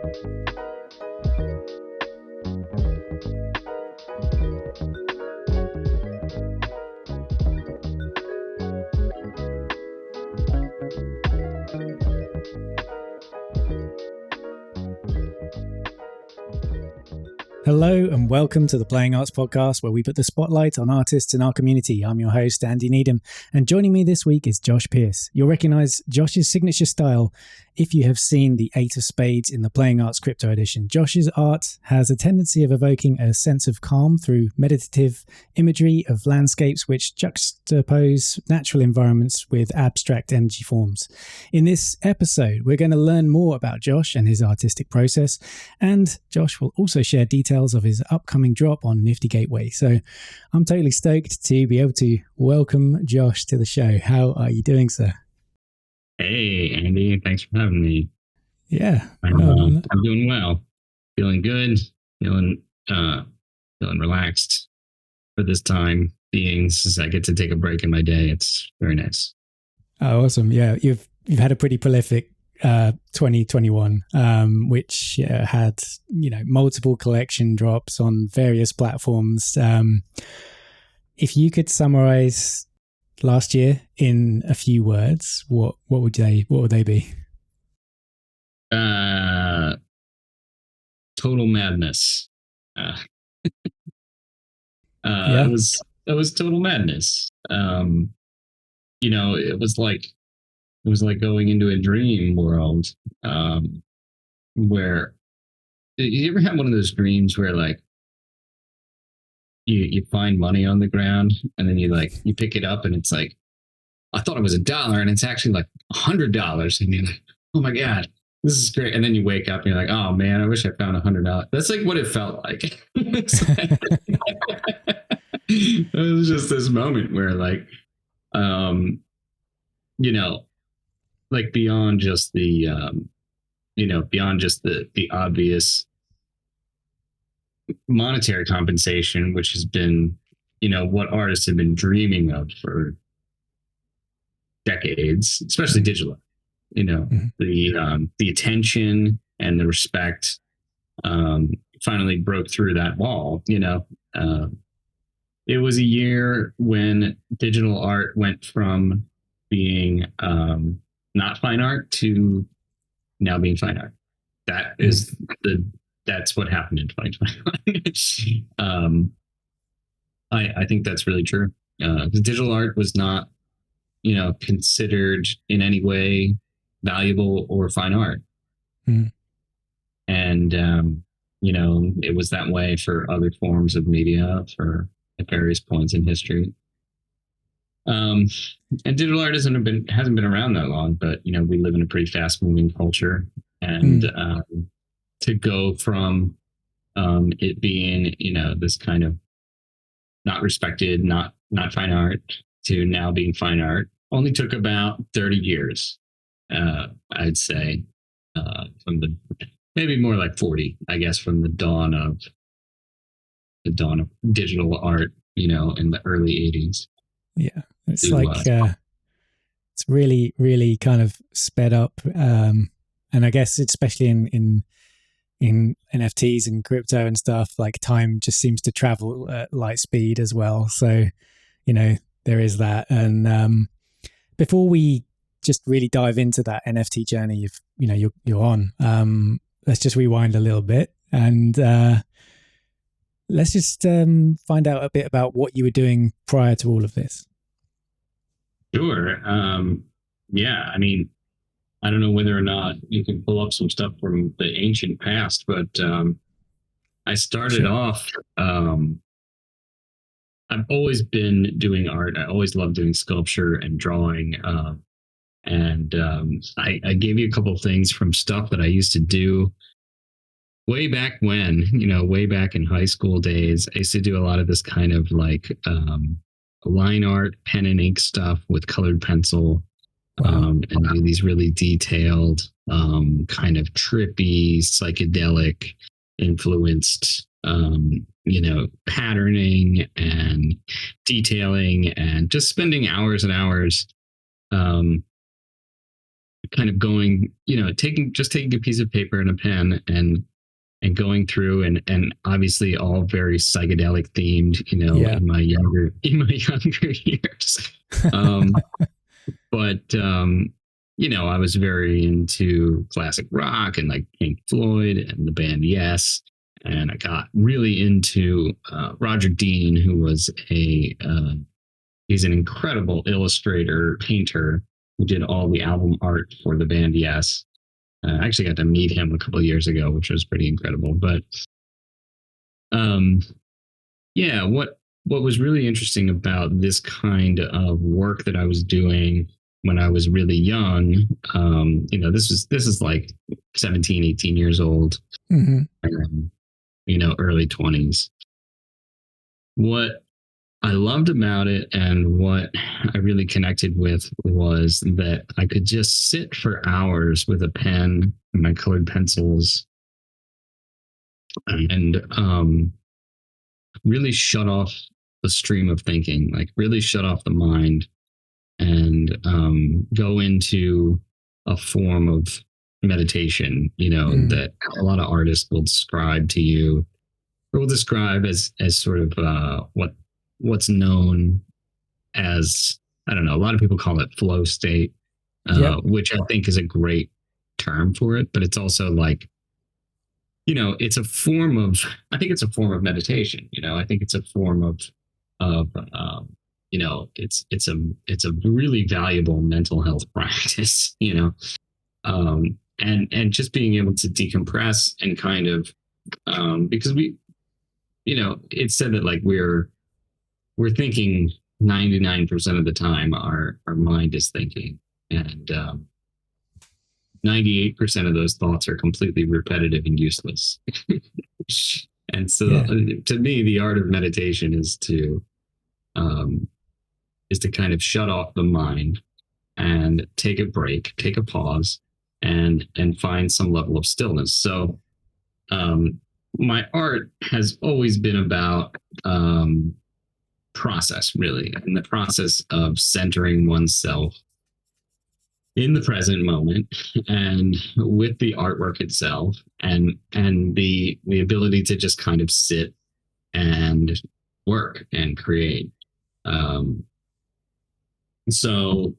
Hello and welcome to the Playing Arts Podcast, where we put the spotlight on artists in our community. I'm your host, Andy Needham, and joining me this week is Josh Pierce. You'll recognize Josh's signature style if you have seen the Eight of Spades in the Playing Arts Crypto Edition. Josh's art has a tendency of evoking a sense of calm through meditative imagery of landscapes which juxtapose natural environments with abstract energy forms. In this episode, we're going to learn more about Josh and his artistic process, and Josh will also share details of his upcoming drop on Nifty Gateway. So I'm totally stoked to be able to welcome Josh to the show. How are you doing, sir? Hey, Andy. Thanks for having me. Yeah. I'm doing well. Feeling good. Feeling relaxed for this time being, since I get to take a break in my day. It's very nice. Oh, awesome. Yeah. You've had a pretty prolific 2021, which had, multiple collection drops on various platforms. If you could summarize last year in a few words, what would they be? Total madness. Yeah. It was total madness. It was like going into a dream world, where you ever had one of those dreams where like you find money on the ground and then you pick it up and it's like, I thought it was $1 and it's actually like $100, and you're like, oh my God, this is great. And then you wake up and you're like, oh man, I wish I found $100. That's like what it felt like. It was just this moment where like, like beyond just the obvious monetary compensation, which has been, what artists have been dreaming of for decades, especially digital. The attention and the respect finally broke through that wall. It was a year when digital art went from being not fine art to now being fine art. That's what happened in 2021. I think that's really true. The digital art was not, considered in any way valuable or fine art. Mm. And, it was that way for other forms of media at various points in history. And digital art hasn't been around that long, but we live in a pretty fast moving culture, and to go from it being this kind of not respected, not fine art, to now being fine art only took about 30 years, I'd say, from maybe more like 40, I guess, from the dawn of digital art, in the early 80s. Yeah. It's it's really, really kind of sped up. And I guess especially in NFTs and crypto and stuff, like time just seems to travel at light speed as well. So, there is that. And before we just really dive into that NFT journey you're on, let's just rewind a little bit and let's just find out a bit about what you were doing prior to all of this. Sure. Yeah, I mean, I don't know whether or not you can pull up some stuff from the ancient past, but I started off, I've always been doing art. I always loved doing sculpture and drawing. And I gave you a couple of things from stuff that I used to do way back when, way back in high school days. I used to do a lot of this kind of like line art, pen and ink stuff with colored pencil, and do these really detailed, kind of trippy, psychedelic influenced, patterning and detailing, and just spending hours and hours kind of going, taking a piece of paper and a pen and going through and obviously all very psychedelic themed, in my younger years. But I was very into classic rock and like Pink Floyd and the band Yes. And I got really into Roger Dean, who was he's an incredible illustrator, painter, who did all the album art for the band Yes. I actually got to meet him a couple of years ago, which was pretty incredible. But what was really interesting about this kind of work that I was doing when I was really young, this is like 17, 18 years old, early 20s. What I loved about it and what I really connected with was that I could just sit for hours with a pen and my colored pencils and really shut off the stream of thinking, like really shut off the mind and go into a form of meditation, that a lot of artists will describe to you, or will describe as sort of what's known as, I don't know, a lot of people call it flow state, which I think is a great term for it, but it's also like, it's a form of, I think it's a form of meditation. I think it's a form of it's a really valuable mental health practice, and just being able to decompress and kind of, because it's said that like we're thinking 99% of the time our mind is thinking, and 98% of those thoughts are completely repetitive and useless. And so to me, the art of meditation is to kind of shut off the mind and take a break, take a pause, and find some level of stillness. So my art has always been about process, really, and the process of centering oneself in the present moment and with the artwork itself, and the ability to just kind of sit and work and create. So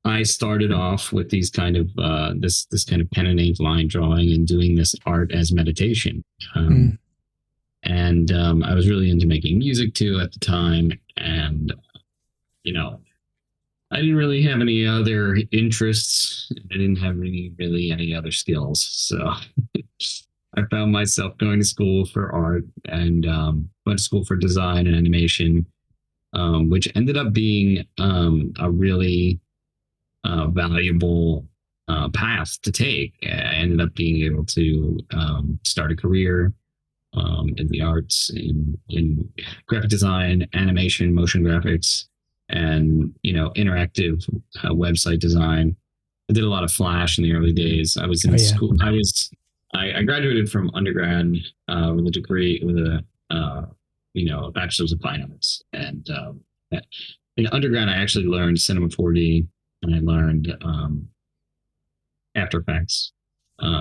I started off with these kind of this kind of pen and ink line drawing and doing this art as meditation. And I was really into making music too at the time, and I didn't really have any other interests. I didn't have really any other skills. So I found myself going to school for art and went to school for design and animation, which ended up being a really valuable path to take. I ended up being able to start a career in the arts, in graphic design, animation, motion graphics, and interactive website design. I did a lot of Flash in the early days. I was in school. I graduated from undergrad with a degree, with a bachelor's of fine arts. And in undergrad, I actually learned Cinema 4D, and I learned After Effects,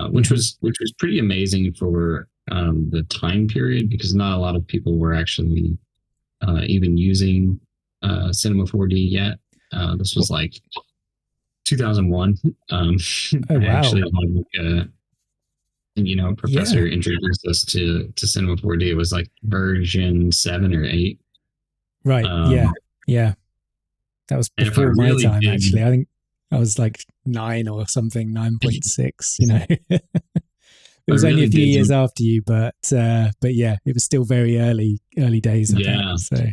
which was pretty amazing for the time period, because not a lot of people were actually even using Cinema 4D yet. This was like 2001. Oh, wow. I actually had a professor introduced us to Cinema 4D. It was like version 7 or 8. Right. Yeah. That was before my really time, actually. I think I was like 9 or something, 9.6, It was only a few years after you, but yeah, it was still very early days. I think, so.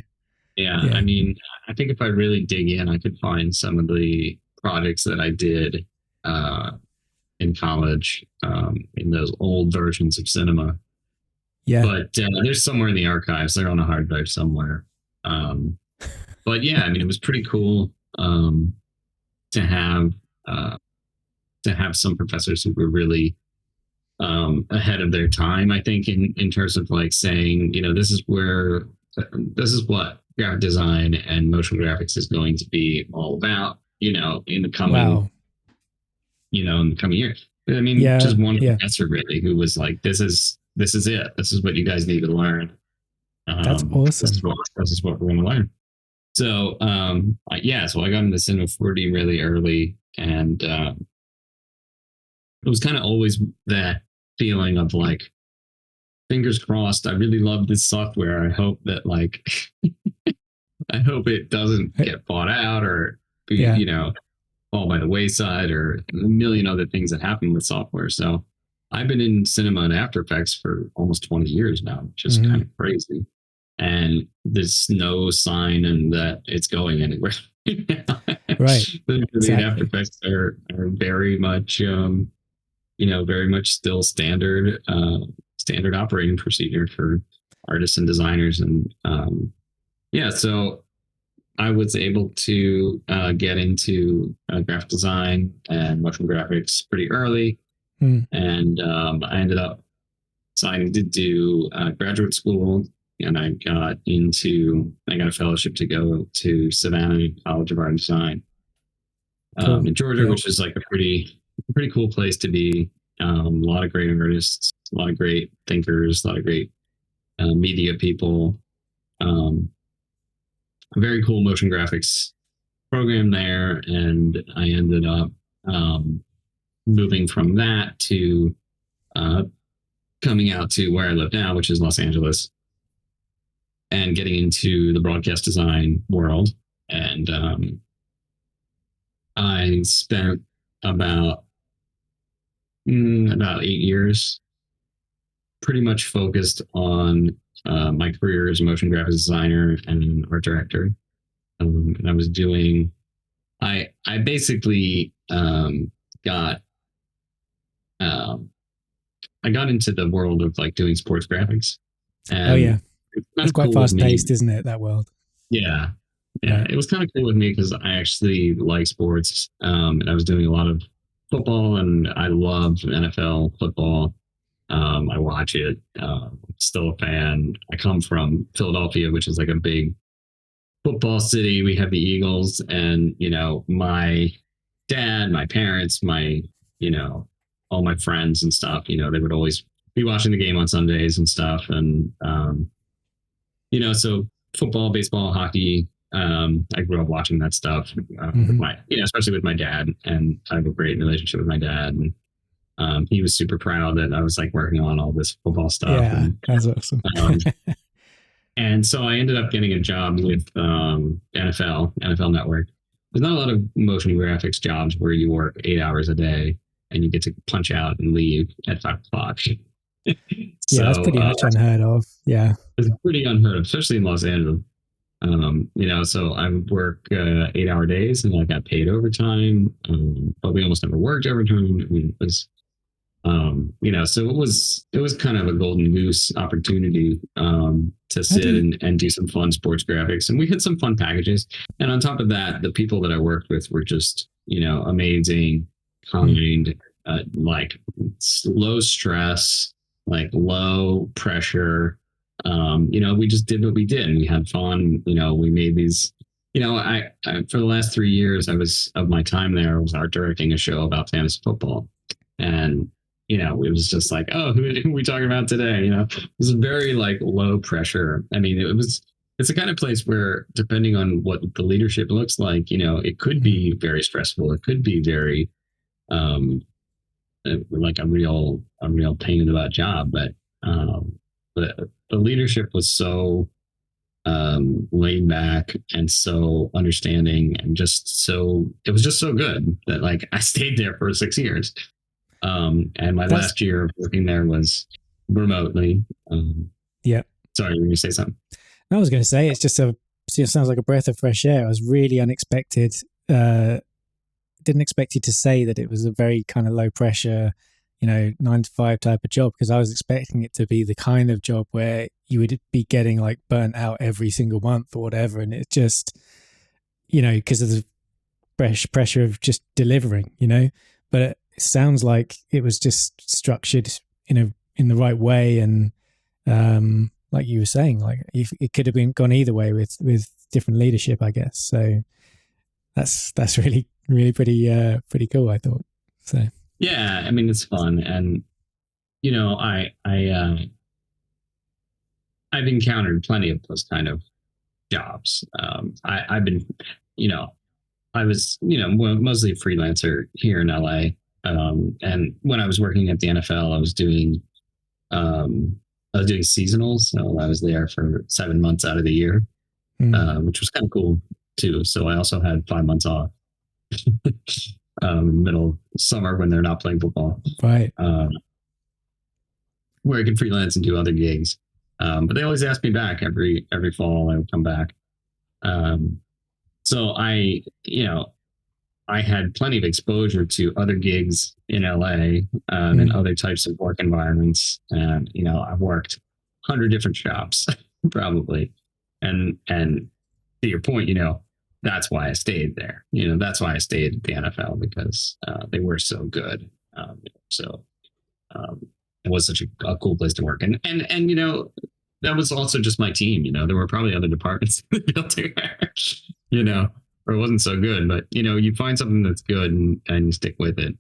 Yeah, I mean, I think if I really dig in, I could find some of the projects that I did in college in those old versions of cinema. Yeah, but there's somewhere in the archives. They're on a hard drive somewhere. But yeah, I mean, it was pretty cool to have some professors who were really ahead of their time, I think, in terms of like saying, this is what graphic design and motion graphics is going to be all about. in the coming, Wow. in the coming year. I mean, Yeah. just one Yeah. professor really who was like, this is it. This is what you guys need to learn. That's awesome. This is what we're going to learn. So, so I got into Cinema 4D really early, and it was kind of always that feeling of like, fingers crossed. I really love this software. I hope that like, I hope it doesn't get bought out or be, fall by the wayside, or a million other things that happen with software. So I've been in cinema and After Effects for almost 20 years now, which is kind of crazy. And there's no sign and that it's going anywhere. Right. Exactly. After Effects are very much, very much still standard operating procedure for artists and designers. And so I was able to get into graphic design and motion graphics pretty early. And I ended up deciding to do graduate school, and I got a fellowship to go to Savannah College of Art and Design in Georgia, which is like a pretty cool place to be. A lot of great artists, a lot of great thinkers, a lot of great media people. A very cool motion graphics program there, and I ended up moving from that to coming out to where I live now, which is Los Angeles, and getting into the broadcast design world. And I spent about 8 years pretty much focused on my career as a motion graphics designer and an art director. And I was doing, I basically got into the world of like doing sports graphics. And it's quite fast paced, isn't it, that world? Yeah. Right. It was kind of cool with me because I actually like sports, and I was doing a lot of football, and I love NFL football. I watch it. Still a fan. I come from Philadelphia, which is like a big football city. We have the Eagles, and my dad, my parents, my all my friends and stuff. They would always be watching the game on Sundays and stuff, and so football, baseball, hockey. I grew up watching that stuff with my, especially with my dad, and I have a great relationship with my dad. And he was super proud that I was like working on all this football stuff. Yeah, that's awesome. And so I ended up getting a job with NFL Network. There's not a lot of motion graphics jobs where you work 8 hours a day and you get to punch out and leave at 5 o'clock. So, that's pretty much unheard of. Yeah, it's pretty unheard of, especially in Los Angeles. So I would work 8-hour days, and I got paid overtime, but we almost never worked overtime. I mean, it was, so it was kind of a golden goose opportunity to sit and do some fun sports graphics, and we had some fun packages. And on top of that, the people that I worked with were just, amazing, kind, like low stress, like low pressure. We just did what we did, and we had fun. We made these, I for the last 3 years of my time there, I was art directing a show about fantasy football. And, it was just like, oh, who are we talking about today? It was very like low pressure. I mean, it's the kind of place where, depending on what the leadership looks like, it could be very stressful. It could be very, like a real pain in the butt job. But the leadership was so laid back and so understanding, and it was just so good that like I stayed there for 6 years. And my last year of working there was remotely. Yeah. Sorry, you were going to say something? I was going to say, it sounds like a breath of fresh air. It was really unexpected. Didn't expect you to say that it was a very kind of low pressure, 9 to 5 type of job, because I was expecting it to be the kind of job where you would be getting like burnt out every single month or whatever. And it's just, because of the pressure of just delivering, but it sounds like it was just structured in the right way. And like you were saying, like it could have gone either way with different leadership, I guess. So That's really pretty cool, I thought. So Yeah, I mean, it's fun. And, you know, I've encountered plenty of those kind of jobs. I've been, you know, I was, you know, mostly a freelancer here in LA. And when I was working at the NFL, I was doing seasonals. So I was there for 7 months out of the year, which was kind of cool too. So I also had 5 months off, middle summer when they're not playing football, right? Where I could freelance and do other gigs. But they always asked me back every fall. I would come back. So I had plenty of exposure to other gigs in LA and other types of work environments. And, you know, I've worked 100 different shops probably. And to your point, you know, that's why I stayed there. You know, that's why I stayed at the NFL, because they were so good. It was such a cool place to work. And, you know, that was also just my team. You know, there were probably other departments in the building, you know, or it wasn't so good, but, you know, you find something that's good and you stick with it.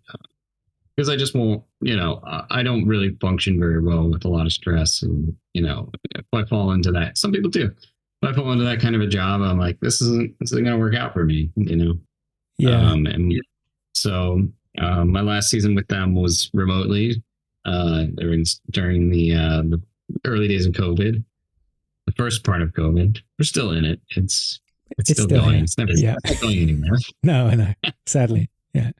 Because I just won't, you know, I don't really function very well with a lot of stress. And, you know, if I fall into that, some people do. If I fall into that kind of a job, I'm like, this isn't going to work out for me, you know? Yeah. And so my last season with them was remotely during the early days of COVID, the first part of COVID. We're still in it. It's still going. Here. It's never going anywhere. No, I know. Sadly. Yeah.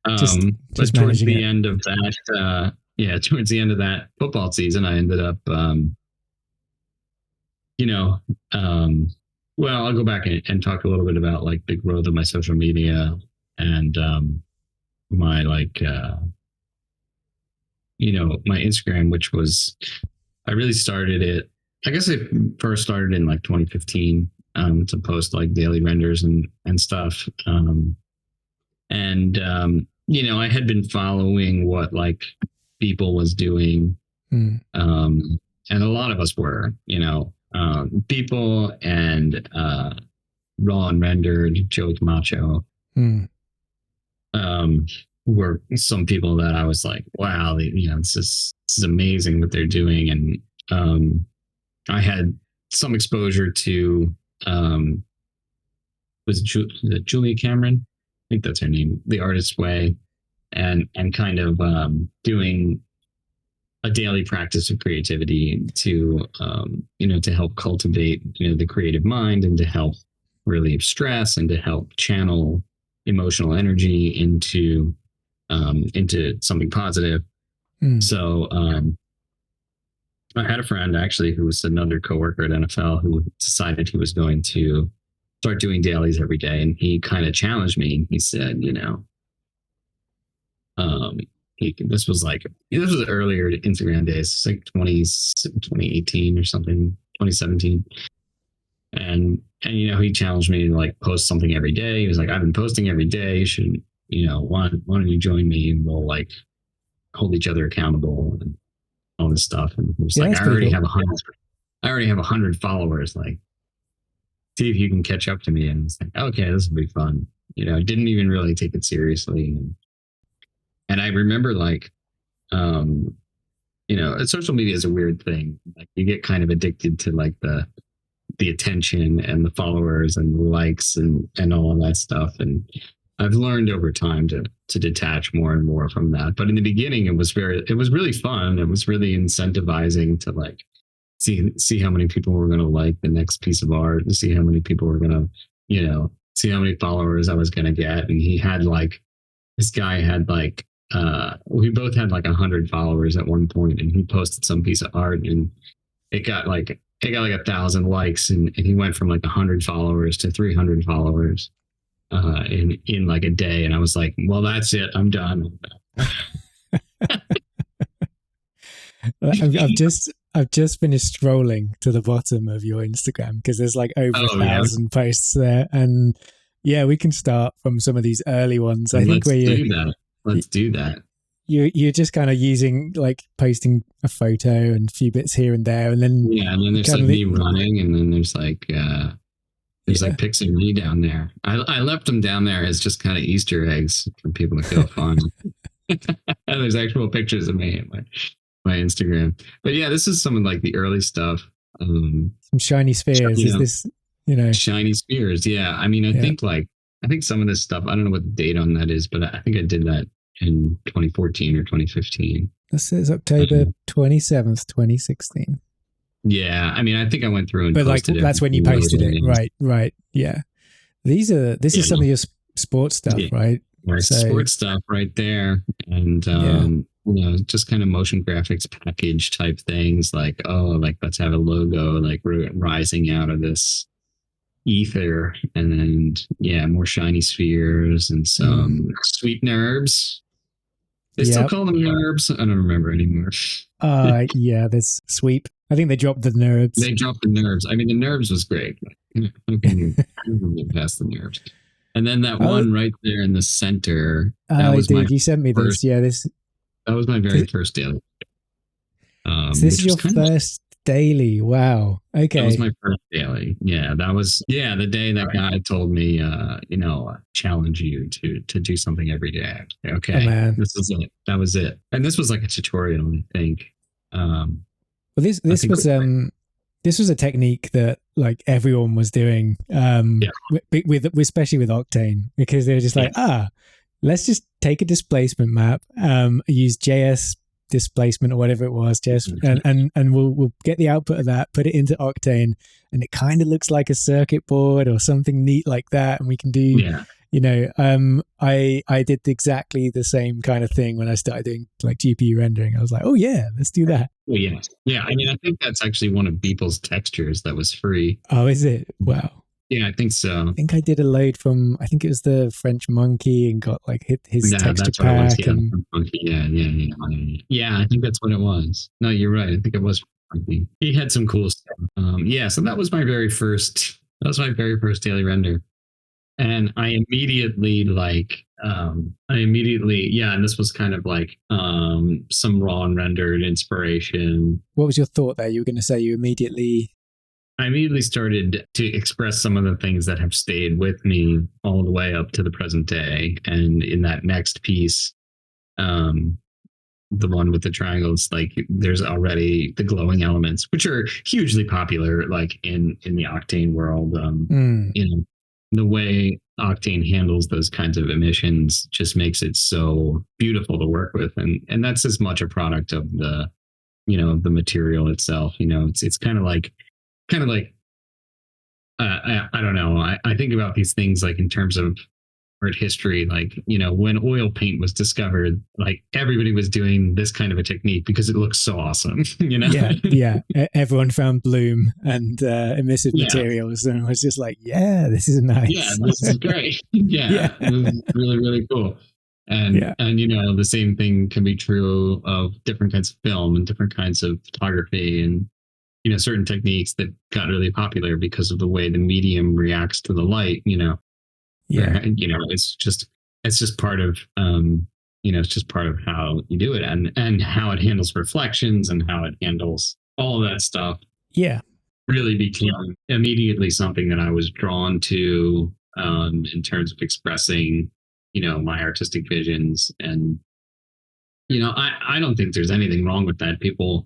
But towards the end of that, towards the end of that football season, I ended up, well, I'll go back and talk a little bit about like the growth of my social media and my my Instagram, which was, I really started it. I guess I first started in like 2015 to post like daily renders and stuff. I had been following what like people was doing. And a lot of us were, people and Raw and Rendered, Joey Camacho, were some people that I was like, wow, this is amazing what they're doing. And I had some exposure to, was it Julia Cameron? I think that's her name, The Artist's Way, and kind of doing a daily practice of creativity to help cultivate the creative mind and to help relieve stress and to help channel emotional energy into something positive. So I had a friend actually who was another coworker at NFL who decided he was going to start doing dailies every day, and he kind of challenged me. He said, this was earlier Instagram days, it's like 2018 or something, 2017. And he challenged me to like post something every day. He was like, I've been posting every day. You should, why don't you join me and we'll like hold each other accountable and all this stuff. And it was like, I already have 100 followers. Like, see if you can catch up to me. And it's like, okay, this will be fun. I didn't even really take it seriously. And I remember like, social media is a weird thing. Like you get kind of addicted to like the attention and the followers and the likes and all of that stuff. And I've learned over time to detach more and more from that. But in the beginning, it was really fun. It was really incentivizing to like see how many people were going to like the next piece of art and see how many people were going to, see how many followers I was going to get. And this guy had like, we both had like 100 followers at one point, and he posted some piece of art and it got like 1,000 likes, and he went from like 100 followers to 300 followers in like a day. And I was like, well, that's it. I'm done. I've just finished scrolling to the bottom of your Instagram because there's like over 1,000 posts there. And yeah, we can start from some of these early ones. I think Let's do that. You're just kind of using like posting a photo and a few bits here and there, and then there's like me running, and then there's like There's like pics of me down there. I left them down there as just kind of Easter eggs for people to go find. There's actual pictures of me on my Instagram. But yeah, this is some of like the early stuff. Some shiny spheres. Is this, shiny spheres? Yeah. I mean, I think some of this stuff, I don't know what the date on that is, but I think I did that in 2014 or 2015. This is October 27th, 2016. Yeah, I mean, I think I went through and but like that's when you posted it, right? Yeah, this is some of your sports stuff, right? Sports stuff right there, and just kind of motion graphics package type things, like let's have a logo like rising out of this ether, and then more shiny spheres and some sweet NURBs. They still call them NURBs. I don't remember anymore. This sweep. I think they dropped the NURBs. They dropped the NURBs. I mean, the NURBs was great. How can you get past the NURBs? And then that one right there in the center. You sent me this. That was my very first daily. So this is your first daily. Wow. Okay. That was my first daily. Yeah, that was the day that guy told me, challenge you to do something every day. Okay, oh, man. This is it. That was it. And this was like a tutorial, I think. Well, this was a technique that like everyone was doing, with especially with Octane, because they were just like, let's just take a displacement map, use JS displacement or whatever it was, JS, and we'll get the output of that, put it into Octane, and it kind of looks like a circuit board or something neat like that, and we can do. I did exactly the same kind of thing when I started doing like GPU rendering. I was like, oh yeah, let's do that. Well, yeah. I mean, I think that's actually one of Beeple's textures that was free. Oh, is it? Wow. Yeah, I think so. I think I did a load from, I think it was the French Monkey, and got like his texture pack. Yeah, I think that's what it was. No, you're right. I think it was Monkey. He had some cool stuff. So that was my very first daily render. And I immediately and this was kind of like some raw and rendered inspiration. What was your thought there? You were going to say I immediately started to express some of the things that have stayed with me all the way up to the present day. And in that next piece, the one with the triangles, like there's already the glowing elements, which are hugely popular, like in the Octane world. The way Octane handles those kinds of emissions just makes it so beautiful to work with. And that's as much a product of the material itself. It's kind of like, I don't know. I think about these things like in terms of art history, like, when oil paint was discovered, like everybody was doing this kind of a technique because it looks so awesome, Yeah. Everyone found bloom and emissive materials, and was just like, yeah, this is nice. Yeah, this is great. Yeah. It was really, really cool. And the same thing can be true of different kinds of film and different kinds of photography, and certain techniques that got really popular because of the way the medium reacts to the light. It's just part of it's just part of how you do it, and how it handles reflections and how it handles all of that stuff. Yeah, really became immediately something that I was drawn to in terms of expressing my artistic visions. And I don't think there's anything wrong with that. People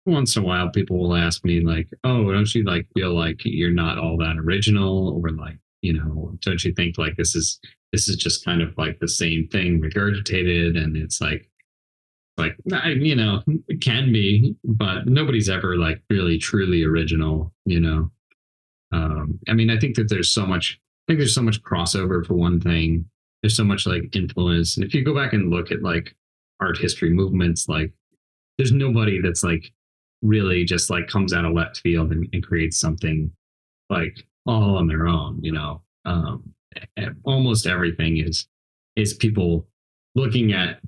once in a while people will ask me like, oh, don't you like feel like you're not all that original, or like, don't you think like this is just kind of like the same thing regurgitated? And it's like, it can be, but nobody's ever like really truly original. I mean, I think that there's so much crossover for one thing. There's so much like influence. And if you go back and look at like art history movements, like there's nobody that's like really just like comes out of left field and creates something like all on their own. Almost everything is people looking at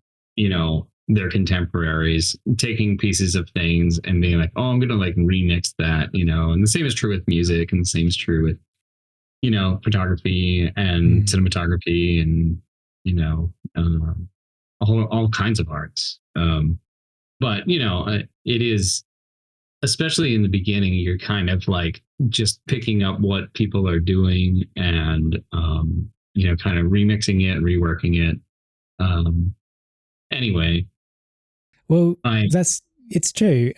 their contemporaries, taking pieces of things and being like, oh, I'm gonna like remix that. And the same is true with music, and the same is true with photography and cinematography, and all kinds of arts. But it is especially in the beginning, you're kind of like just picking up what people are doing and, kind of remixing it, reworking it. Anyway, well, it's true.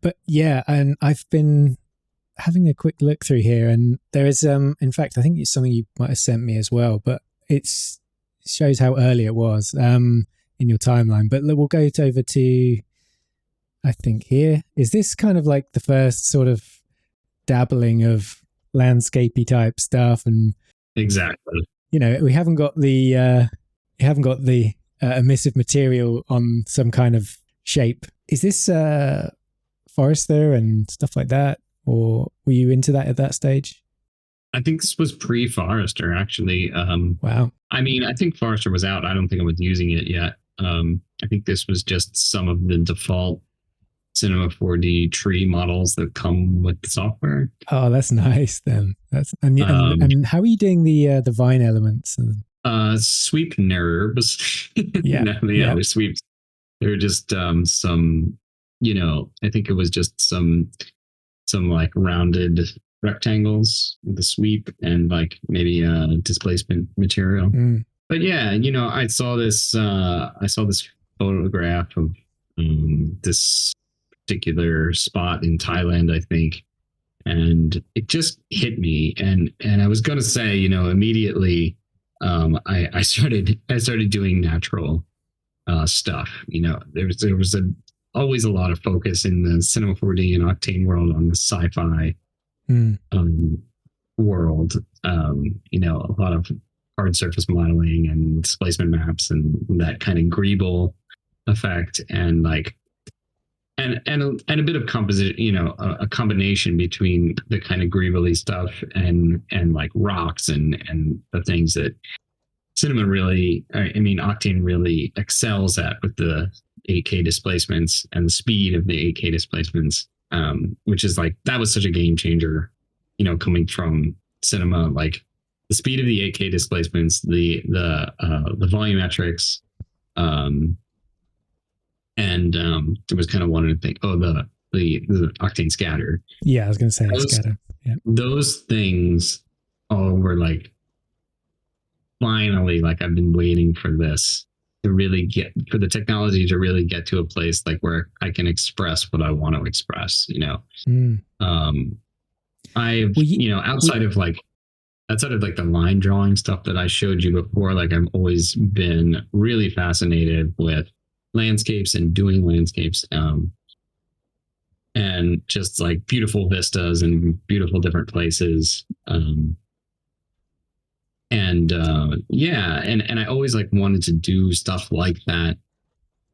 But yeah, and I've been having a quick look through here, and there is, in fact, I think it's something you might have sent me as well, but it shows how early it was in your timeline. But we'll go over to, I think here, is this kind of like the first sort of dabbling of landscapey type stuff? And exactly, we haven't got the emissive material on some kind of shape. Is this Forrester and stuff like that, or were you into that at that stage? I think this was pre-Forrester, actually. Wow. I mean, I think Forrester was out. I don't think I was using it yet. I think this was just some of the default Cinema 4D tree models that come with the software. Oh, that's nice then. And how are you doing the Vine elements? Sweep nerves. Yeah. The other sweeps. They're just some, I think it was just some like rounded rectangles with the sweep and like maybe displacement material. But yeah, I saw this photograph of this particular spot in Thailand, I think, and it just hit me. And I was gonna say, immediately, I started doing natural stuff. There was always a lot of focus in the Cinema 4D and Octane world on the sci-fi world. A lot of hard surface modeling and displacement maps and that kind of greeble effect, and like and a bit of composition, a combination between the kind of greebly stuff and like rocks and the things that cinema really, Octane really excels at with the 8K displacements and the speed of the 8K displacements, which is like, that was such a game changer, coming from cinema, like the speed of the 8K displacements, the volumetrics, and there was kind of one thing. Oh, the Octane scatter. Yeah, I was going to say scatter. Yeah, those things all were like, finally, like I've been waiting for this to really for the technology to really get to a place like where I can express what I want to express. Outside of the line drawing stuff that I showed you before, like I've always been really fascinated with landscapes and doing landscapes, and just like beautiful vistas and beautiful different places. And I always like wanted to do stuff like that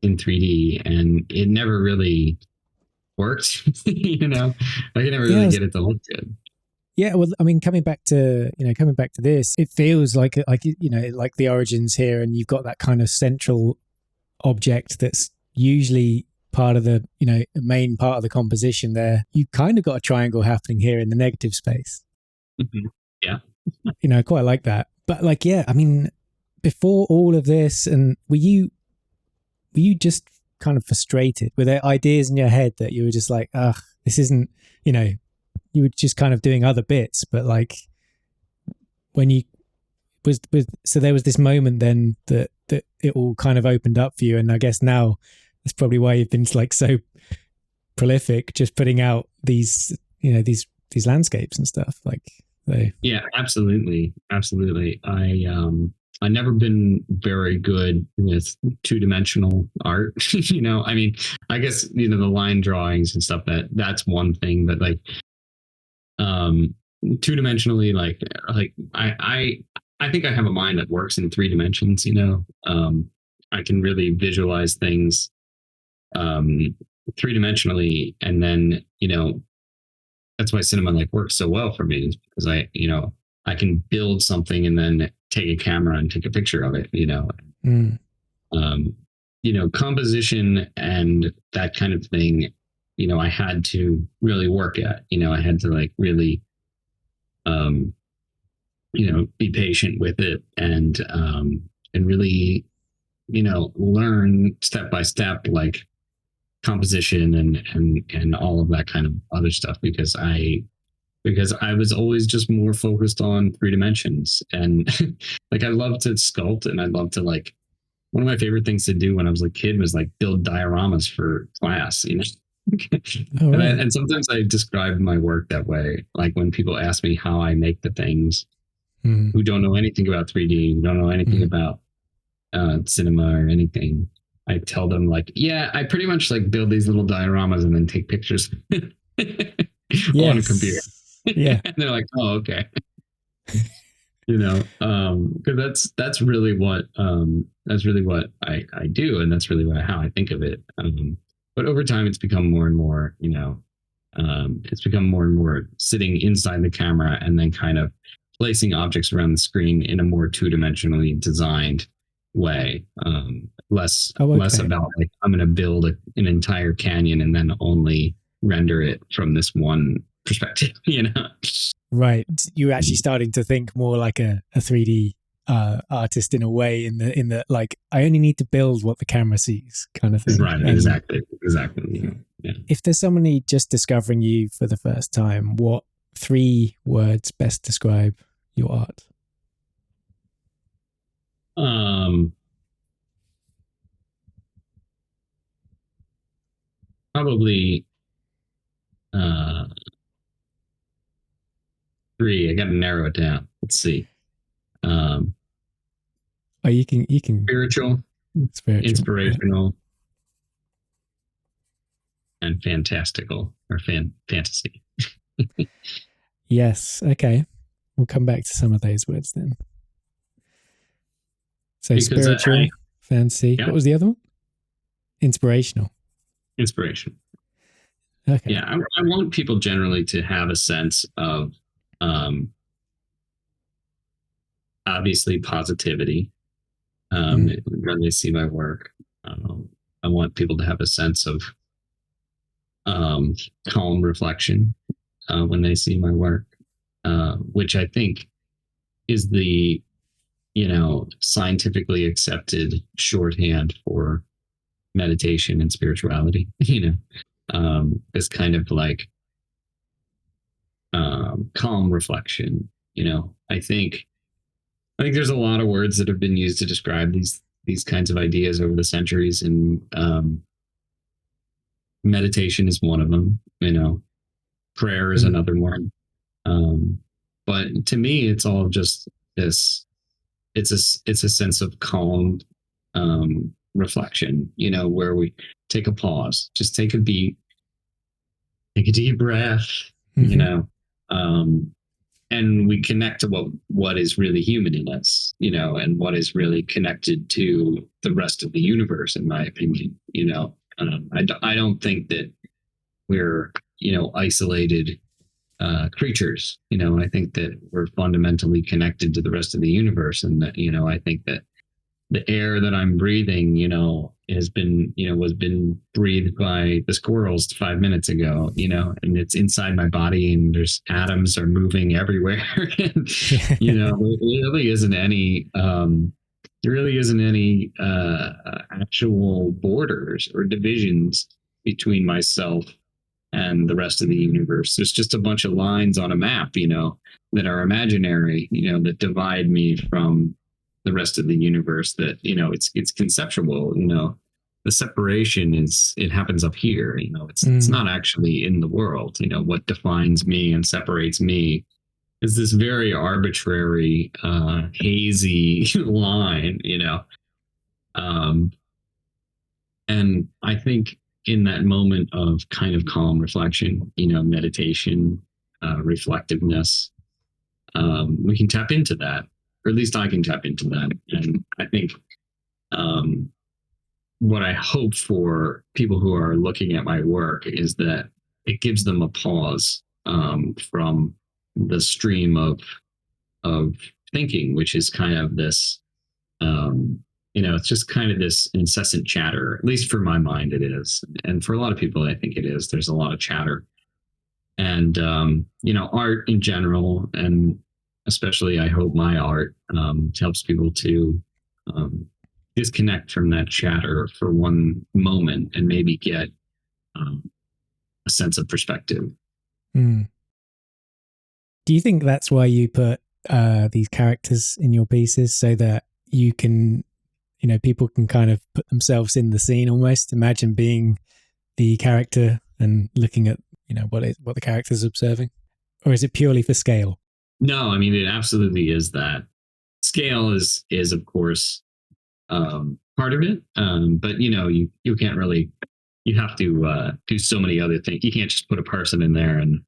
in 3D, and it never really worked. I could never really get it to look good. Yeah, well, I mean, coming back to this, it feels like the origins here, and you've got that kind of central object that's usually part of the main part of the composition there. You kind of got a triangle happening here in the negative space. Mm-hmm. Yeah. I quite like that. But like, yeah, I mean, before all of this, and were you just kind of frustrated? Were there ideas in your head that you were just like, this isn't, you were just kind of doing other bits, but like when you so there was this moment then that it all kind of opened up for you. And I guess now that's probably why you've been like so prolific, just putting out these landscapes and stuff like. Yeah, absolutely. I never been very good with two-dimensional art. I guess, the line drawings and stuff, that's one thing, but like, two-dimensionally, like I think I have a mind that works in 3 dimensions, I can really visualize things, 3-dimensionally. And then, that's why cinema like works so well for me, is because I can build something and then take a camera and take a picture of it, composition and that kind of thing, I had to really work at, I had to like really, be patient with it and really, learn step by step, like composition and all of that kind of other stuff, because I was always just more focused on 3 dimensions. And like, I love to sculpt, and I love to, like, one of my favorite things to do when I was a kid was like build dioramas for class, you know. Oh, right. And sometimes I describe my work that way. Like, when people ask me how I make the things, who don't know anything about 3D, who don't know anything about cinema or anything, I tell them, like, yeah, I pretty much like build these little dioramas and then take pictures on a computer. Yeah. And they're like, oh, okay. You know, because that's really what I do, and that's really how I think of it. But over time, it's become more and more, you know, it's become more and more sitting inside the camera and then kind of placing objects around the screen in a more 2-dimensionally designed way. Less about, like, I'm going to build an entire canyon and then only render it from this one perspective, you know? Right. You're actually starting to think more like a 3D artist in a way, in the like, I only need to build what the camera sees kind of thing. Right. Exactly. Yeah. If there's somebody just discovering you for the first time, what 3 words best describe your art? Probably 3. I got to narrow it down. Let's see. You can spiritual, inspirational, and fantastical, or fantasy. Yes. Okay. We'll come back to some of those words then. So because spiritual, fantasy. Yeah. What was the other one? Inspirational. Inspiration. Okay. Yeah, I want people generally to have a sense of, obviously, positivity when they see my work. I want people to have a sense of calm reflection when they see my work, which I think is the, you know, scientifically accepted shorthand for meditation and spirituality. You know, this kind of like calm reflection. You know, I think there's a lot of words that have been used to describe these kinds of ideas over the centuries, and meditation is one of them. You know, prayer is another one. But to me, it's all just this. It's a sense of calm reflection. You know, where we take a pause, just take a beat, take a deep breath. You know. And we connect to what is really human in us, you know, and what is really connected to the rest of the universe, in my opinion. You know, I don't think that we're, you know, isolated creatures. You know, I think that we're fundamentally connected to the rest of the universe, and that, you know, I think that the air that I'm breathing, you know, was been breathed by the squirrels 5 minutes ago, you know, and it's inside my body, and there's atoms are moving everywhere. And, you know, there really isn't any actual borders or divisions between myself and the rest of the universe. There's just a bunch of lines on a map, you know, that are imaginary, you know, that divide me from the rest of the universe. That, you know, it's conceptual. You know, the separation it happens up here. You know, it's not actually in the world. You know, what defines me and separates me is this very arbitrary, hazy line. You know, and I think in that moment of kind of calm reflection, you know, meditation, reflectiveness, we can tap into that. Or at least I can tap into that. And I think what I hope for people who are looking at my work is that it gives them a pause from the stream of thinking, which is kind of this, you know, it's just kind of this incessant chatter. At least for my mind, it is. And for a lot of people, I think it is. There's a lot of chatter. And, you know, art in general, and especially, I hope my art helps people to disconnect from that chatter for one moment, and maybe get a sense of perspective. Mm. Do you think that's why you put these characters in your pieces, so that you can, people can kind of put themselves in the scene almost, imagine being the character and looking at, what the character's observing? Or is it purely for scale? No, I mean, it absolutely is that. Scale is of course part of it, but you can't really, you have to do so many other things. You can't just put a person in there and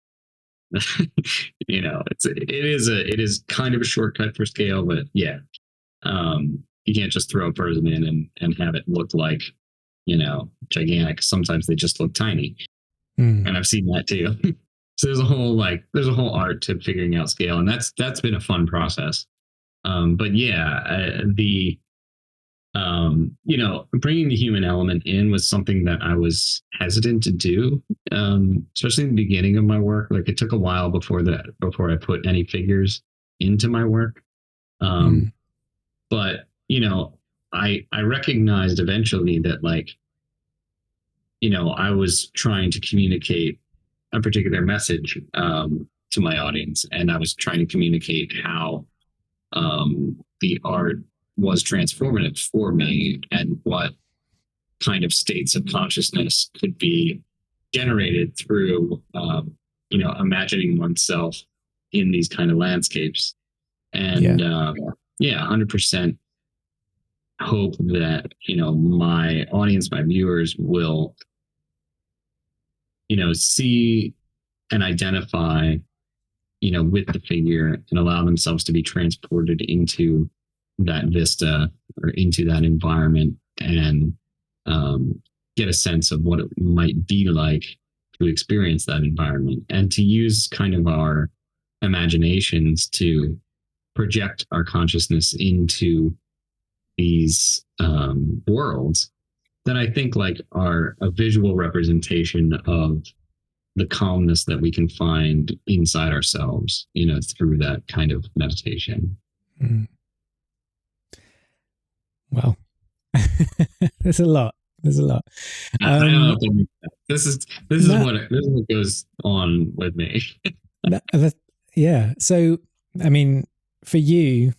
it is kind of a shortcut for scale, but yeah, you can't just throw a person in and have it look like gigantic. Sometimes they just look tiny, and I've seen that too. So there's a whole art to figuring out scale, and that's been a fun process. But yeah, bringing the human element in was something that I was hesitant to do, especially in the beginning of my work. Like, it took a while before I put any figures into my work. But I recognized eventually that, like, I was trying to communicate a particular message to my audience, and I was trying to communicate how the art was transformative for me, and what kind of states of consciousness could be generated through imagining oneself in these kind of landscapes. And 100% hope that my audience, my viewers, will see and identify with the figure, and allow themselves to be transported into that vista or into that environment, and get a sense of what it might be like to experience that environment, and to use kind of our imaginations to project our consciousness into these worlds that I think, like, are a visual representation of the calmness that we can find inside ourselves, through that kind of meditation. Wow. There's a lot. I don't know if this is what goes on with me. Yeah. So, I mean, for you,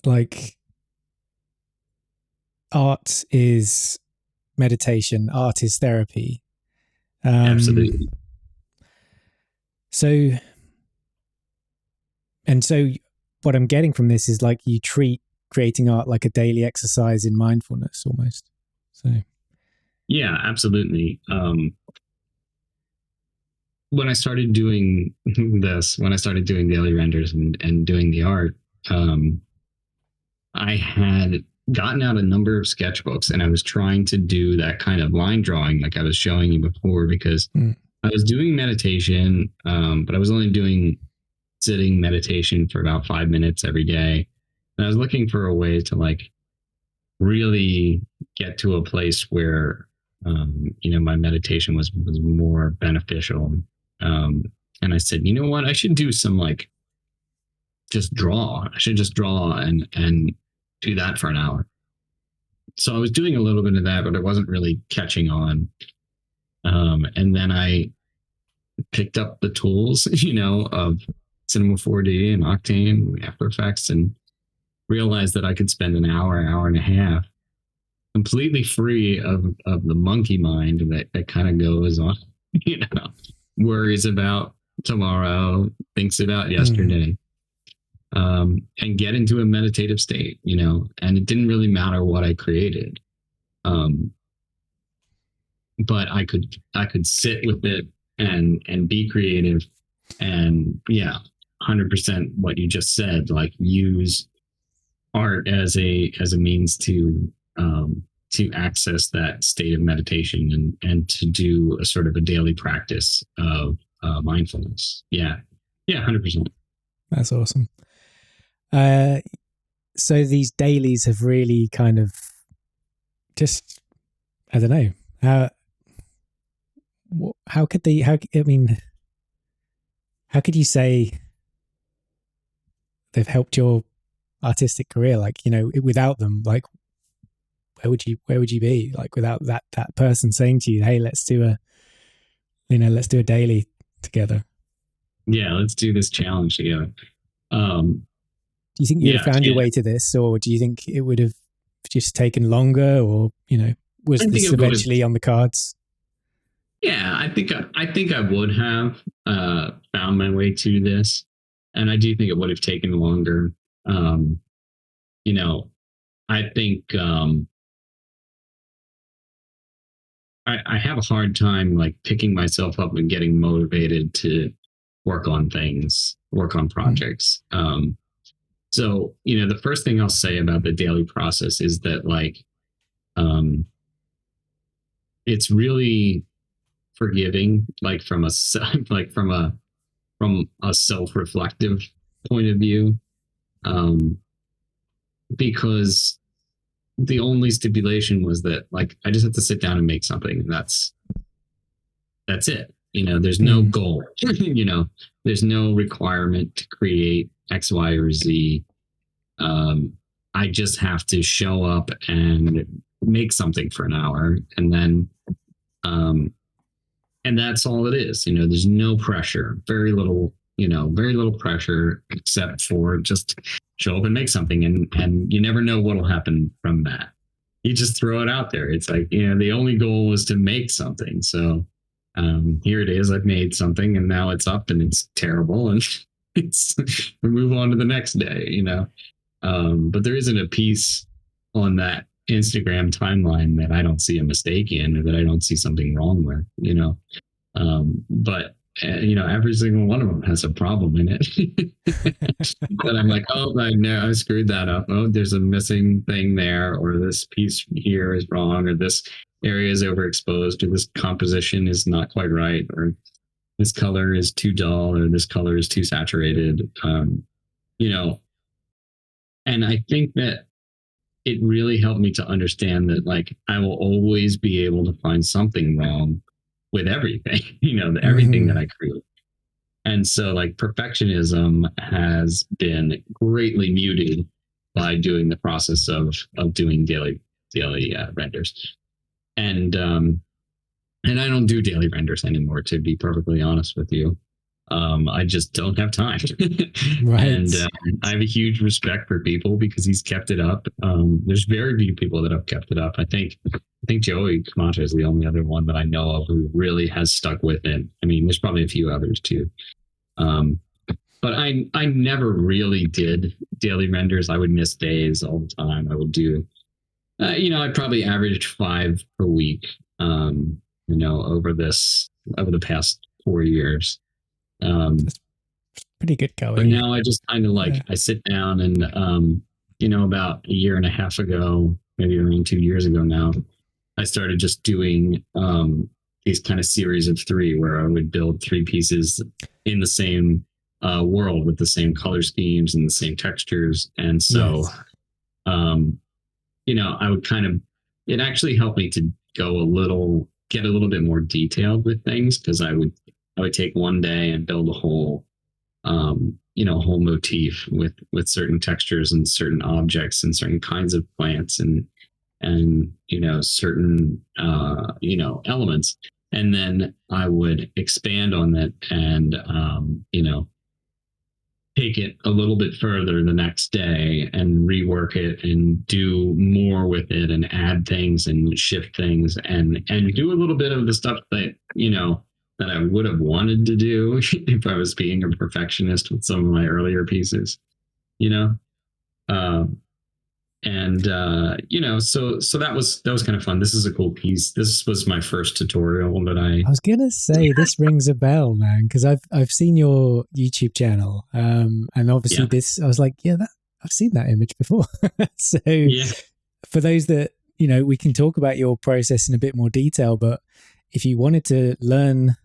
like, art is meditation, art is therapy. Absolutely. So what I'm getting from this is, like, you treat creating art like a daily exercise in mindfulness almost. So yeah, absolutely. When I started doing daily renders and doing the art, I had gotten out a number of sketchbooks, and I was trying to do that kind of line drawing like I was showing you before, because I was doing meditation, but I was only doing sitting meditation for about 5 minutes every day. And I was looking for a way to, like, really get to a place where, my meditation was more beneficial. And I said, you know what, I should do some, like, just draw. I should just draw and do that for an hour. So I was doing a little bit of that, but it wasn't really catching on. And then I picked up the tools, of Cinema 4D and Octane, After Effects, and realized that I could spend an hour and a half completely free of the monkey mind that kind of goes on, worries about tomorrow, thinks about yesterday, and get into a meditative state, and it didn't really matter what I created. But I could sit with it and be creative, and 100% what you just said, like, use art as a means to access that state of meditation, and to do a sort of a daily practice of mindfulness. 100%. That's awesome. So these dailies have really kind of just, I don't know, how could you say they've helped your artistic career? Like, without them, like, where would you be like without that person saying to you, hey, let's do a daily together? Yeah, let's do this challenge together. Do you think you'd have found your way to this, or do you think it would have just taken longer, or was this eventually on the cards? Yeah, I think I would have found my way to this, and I do think it would have taken longer. I think I have a hard time like picking myself up and getting motivated to work on projects. So, the first thing I'll say about the daily process is that like, it's really forgiving, like from a self-reflective point of view, because the only stipulation was that like I just have to sit down and make something, and that's it. There's no goal. There's no requirement to create X, Y, or Z. I just have to show up and make something for an hour, and then and that's all it is. There's no pressure, very little pressure, except for just show up and make something, and you never know what'll happen from that. You just throw it out there. It's like, the only goal was to make something. So here it is. I've made something, and now it's up, and it's terrible, and we move on to the next day. But there isn't a piece on that Instagram timeline that I don't see a mistake in, or that I don't see something wrong with. But every single one of them has a problem in it. But I'm like, oh, I screwed that up. Oh, there's a missing thing there, or this piece here is wrong, or this area is overexposed, or this composition is not quite right, or this color is too dull, or this color is too saturated. And I think that it really helped me to understand that like I will always be able to find something wrong with everything, everything that I create. And so like perfectionism has been greatly muted by doing the process of doing daily renders. And I don't do daily renders anymore, to be perfectly honest with you. I just don't have time. Right. And I have a huge respect for people because he's kept it up. There's very few people that have kept it up. I think Joey Camacho is the only other one that I know of who really has stuck with it. I mean, there's probably a few others too. But I never really did daily renders. I would miss days all the time. I would do, I probably averaged 5 per week, over the past 4 years. That's pretty good going. But now I just kind of like, I sit down and, about a year and a half ago, maybe around 2 years ago now, I started just doing these kind of series of 3 where I would build 3 pieces in the same world with the same color schemes and the same textures. And so, I would it actually helped me to get a little bit more detailed with things, because I would take one day and build a whole motif with certain textures and certain objects and certain kinds of plants and certain elements. And then I would expand on that and take it a little bit further the next day and rework it and do more with it and add things and shift things and do a little bit of the stuff that that I would have wanted to do if I was being a perfectionist with some of my earlier pieces, so that was kind of fun. This is a cool piece. This was my first tutorial that I was gonna say this rings a bell, man, because I've seen your YouTube channel, and obviously this I was like, I've seen that image before. So for those that we can talk about your process in a bit more detail, but if you wanted to learn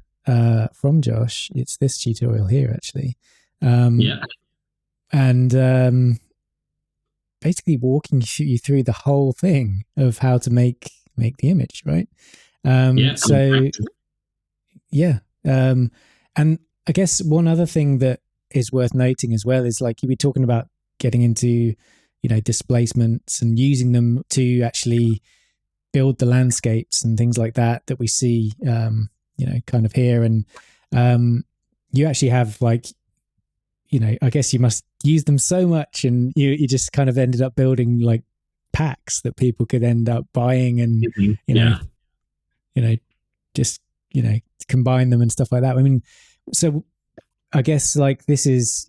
from Josh, it's this tutorial here actually. And basically walking you through the whole thing of how to make the image, right? And I guess one other thing that is worth noting as well is like you were talking about getting into displacements and using them to actually build the landscapes and things like that we see, kind of here. And you actually have I guess you must use them so much, and you just kind of ended up building like packs that people could end up buying and, just, combine them and stuff like that. I mean, so I guess like this is,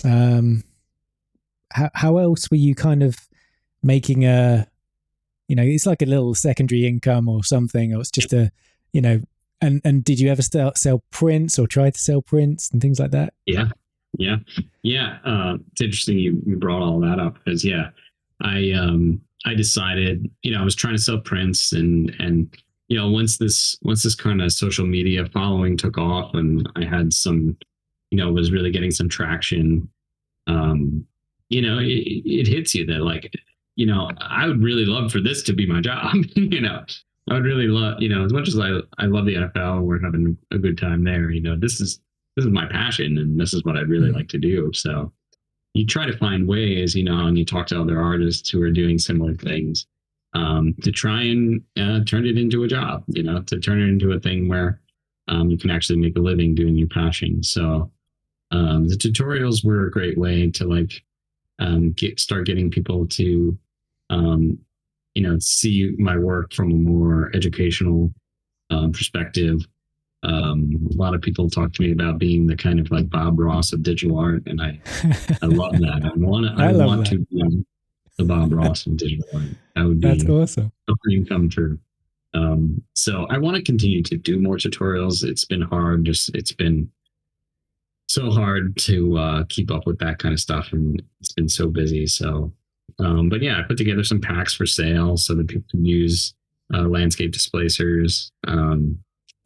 how else were you kind of making it's like a little secondary income or something, or it's just and did you ever sell prints or try to sell prints and things like that? Yeah. It's interesting you brought all that up, because I decided, I was trying to sell prints, and once this kind of social media following took off, and I had some, was really getting some traction, it hits you that like, I would really love for this to be my job. I would really love, as much as I love the NFL, we're having a good time there. This is my passion, and this is what I'd really like to do. So you try to find ways, and you talk to other artists who are doing similar things, to try and turn it into a job, to turn it into a thing where you can actually make a living doing your passion. So the tutorials were a great way to like start getting people to see my work from a more educational perspective. A lot of people talk to me about being the kind of like Bob Ross of digital art, and I love that. I want to be the Bob Ross of digital art. That would be, that's awesome. A dream come true. So I want to continue to do more tutorials. It's been hard. It's been so hard to keep up with that kind of stuff, and it's been so busy. So, but yeah, I put together some packs for sale so that people can use landscape displacers.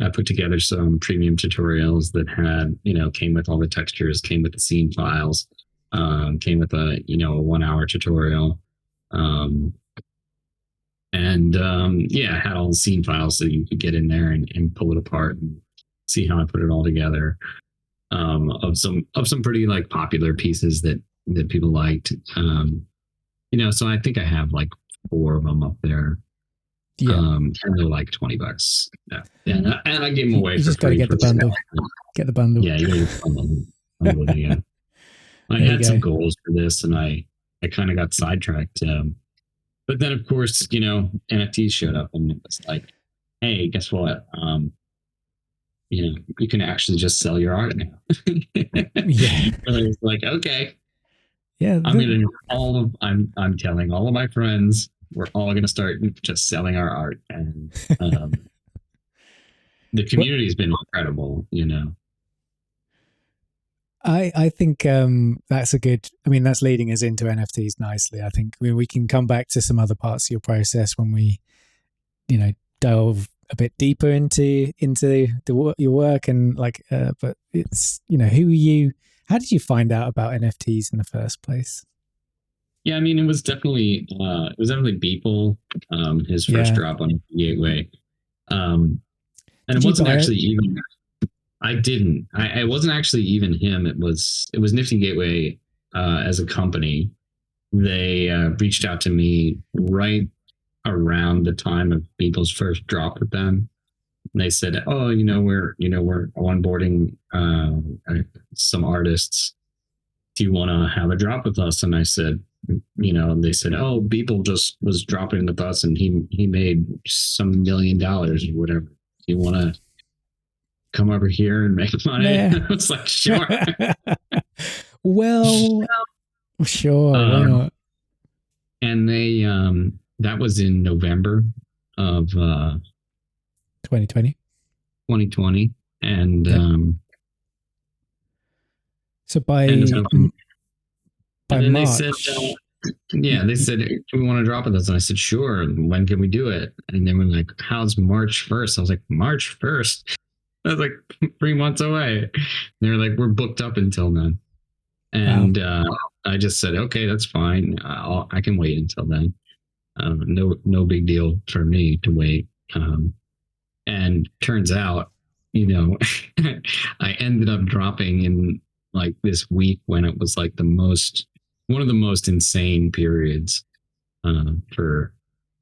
I put together some premium tutorials that had, came with all the textures, came with the scene files, came with a 1 hour tutorial. Had all the scene files so you could get in there and pull it apart and see how I put it all together. Of some pretty like popular pieces that people liked. So I think I have like 4 of them up there. Yeah. And they're like $20. Yeah. And I gave them away for free. You just got to get the bundle. Get the bundle. Yeah, you got to get the bundle. Yeah. I had some goals for this, and I kind of got sidetracked. But then, of course, NFTs showed up, and it was like, hey, guess what? You can actually just sell your art now. Yeah. And I was like, okay. Yeah. I'm telling all of my friends, we're all going to start just selling our art, and the community has been incredible. I think that's that's leading us into NFTs nicely. I think we can come back to some other parts of your process when we, delve a bit deeper into your work, and like, but it's, who are you? How did you find out about NFTs in the first place? Yeah, it was definitely Beeple, his first drop on Nifty Gateway, and it wasn't actually even. I didn't. I wasn't actually even him. It was Nifty Gateway as a company. They reached out to me right around the time of Beeple's first drop with them. And they said, "Oh, we're onboarding some artists. Do you want to have a drop with us?" And I said, they said, "Oh, Beeple just was dropping with us, and he made some $1 million or whatever. Do you want to come over here and make money?" Yeah. I was like, sure. Well, sure, why not? And they that was in November of 2020. And so by March, they said, they said, "Do we want to drop with us?" And I said, "Sure. When can we do it?" And they were like, "How's March 1st?" I was like, "March 1st?" I was like 3 months away. They were like, "We're booked up until then." And I just said, "Okay, that's fine. I can wait until then. No big deal for me to wait." And turns out, I ended up dropping in like this week when it was like the most one of the most insane periods for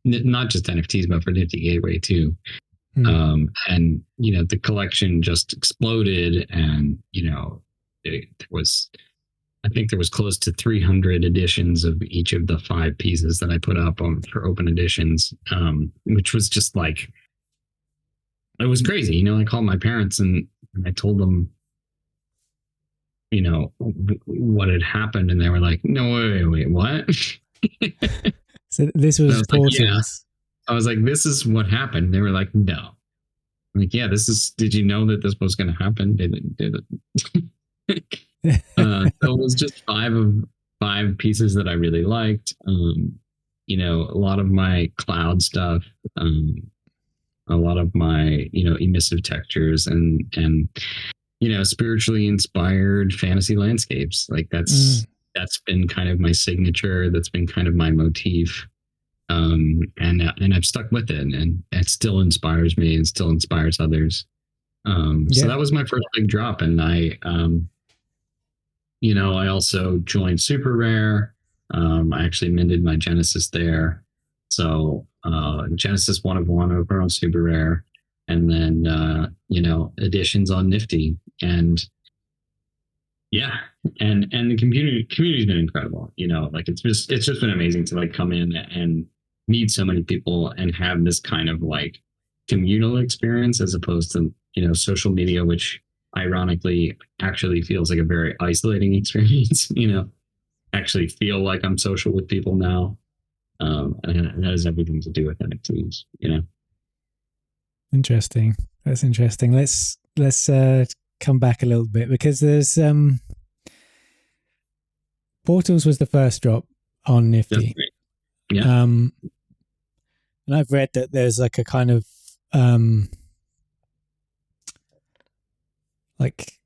not just NFTs, but for Nifty Gateway too. And, you know, the collection just exploded, and, you know, I think there was close to 300 editions of each of the 5 pieces that I put up for open editions, which was just like, it was crazy. You know, I called my parents and I told them, you know, what had happened, and they were like, no, wait, what? So this was Portals. Like, yeah. I was like, this is what happened. They were like, no. I'm like, yeah, did you know that this was going to happen? Did it? So it was just 5 pieces that I really liked. You know, a lot of my cloud stuff, a lot of my, you know, emissive textures, and you know, spiritually inspired fantasy landscapes. Like that's been kind of my signature. That's been kind of my motif. And I've stuck with it, and it still inspires me and still inspires others. So that was my first big drop. And I, you know, I also joined Super Rare. I actually minted my Genesis there. So, Genesis 1 of 1 over on Super Rare, and then, you know, editions on Nifty. And yeah, and the community's been incredible. You know, like it's just been amazing to like come in and meet so many people and have this kind of like communal experience, as opposed to, you know, social media, which ironically actually feels like a very isolating experience. You know, actually feel like I'm social with people now. And that has everything to do with NFTs, you know. Interesting. That's interesting. Let's come back a little bit, because there's Portals was the first drop on Nifty. Yeah. And I've read that there's like a kind of like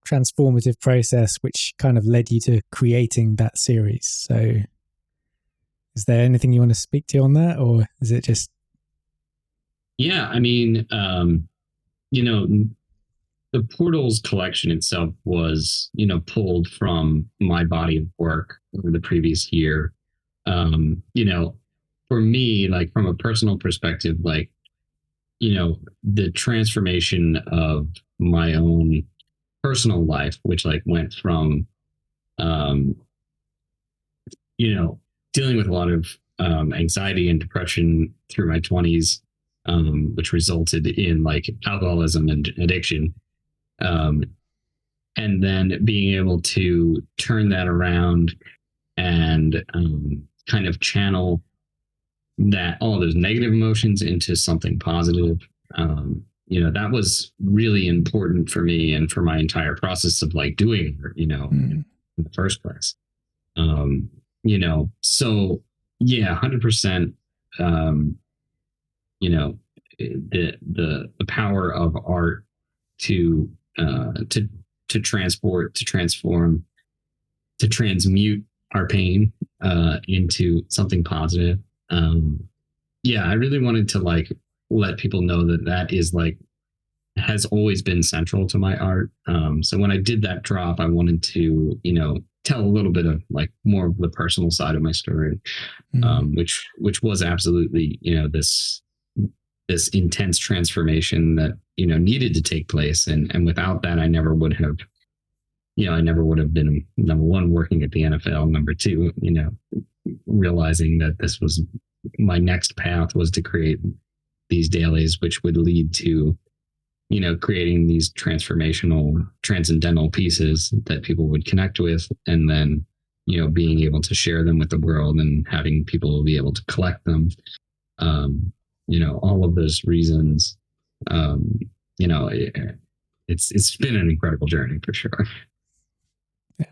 transformative process which kind of led you to creating that series. So is there anything you want to speak to on that, or is it just... Yeah, I mean, you know, the Portals collection itself was, you know, pulled from my body of work over the previous year. You know, for me, like from a personal perspective, like, you know, the transformation of my own personal life, which like went from, you know, dealing with a lot of anxiety and depression through my 20s, which resulted in like alcoholism and addiction. And then being able to turn that around and kind of channel that, all those negative emotions into something positive. You know, that was really important for me and for my entire process of like doing it, you know, in the first place. You know, so yeah, 100%, you know, the power of art to transport, to transform, to transmute our pain into something positive. Yeah, I really wanted to like let people know that is like, has always been central to my art. So when I did that drop, I wanted to, you know, tell a little bit of like more of the personal side of my story, which was absolutely, you know, this intense transformation that, you know, needed to take place. And without that, I never would have, you know, I never would have been, number one, working at the NFL, number two, you know, realizing that this was my next path, was to create these dailies, which would lead to, you know, creating these transformational, transcendental pieces that people would connect with, and then, you know, being able to share them with the world and having people be able to collect them. You know, all of those reasons, you know, it's been an incredible journey for sure. Yeah,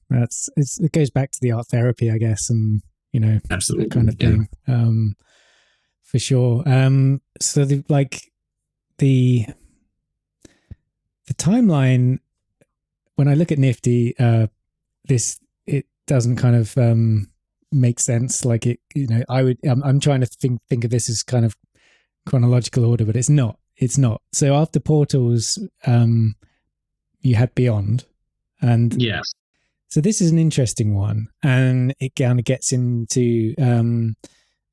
man. It goes back to the art therapy, I guess, and, you know, absolutely, that kind of thing. Yeah. For sure. So the timeline, when I look at Nifty, it doesn't kind of make sense. Like it, you know, I'm trying to think of this as kind of chronological order, but it's not. So after Portals, you had Beyond, and yes. So this is an interesting one, and it kind of gets into a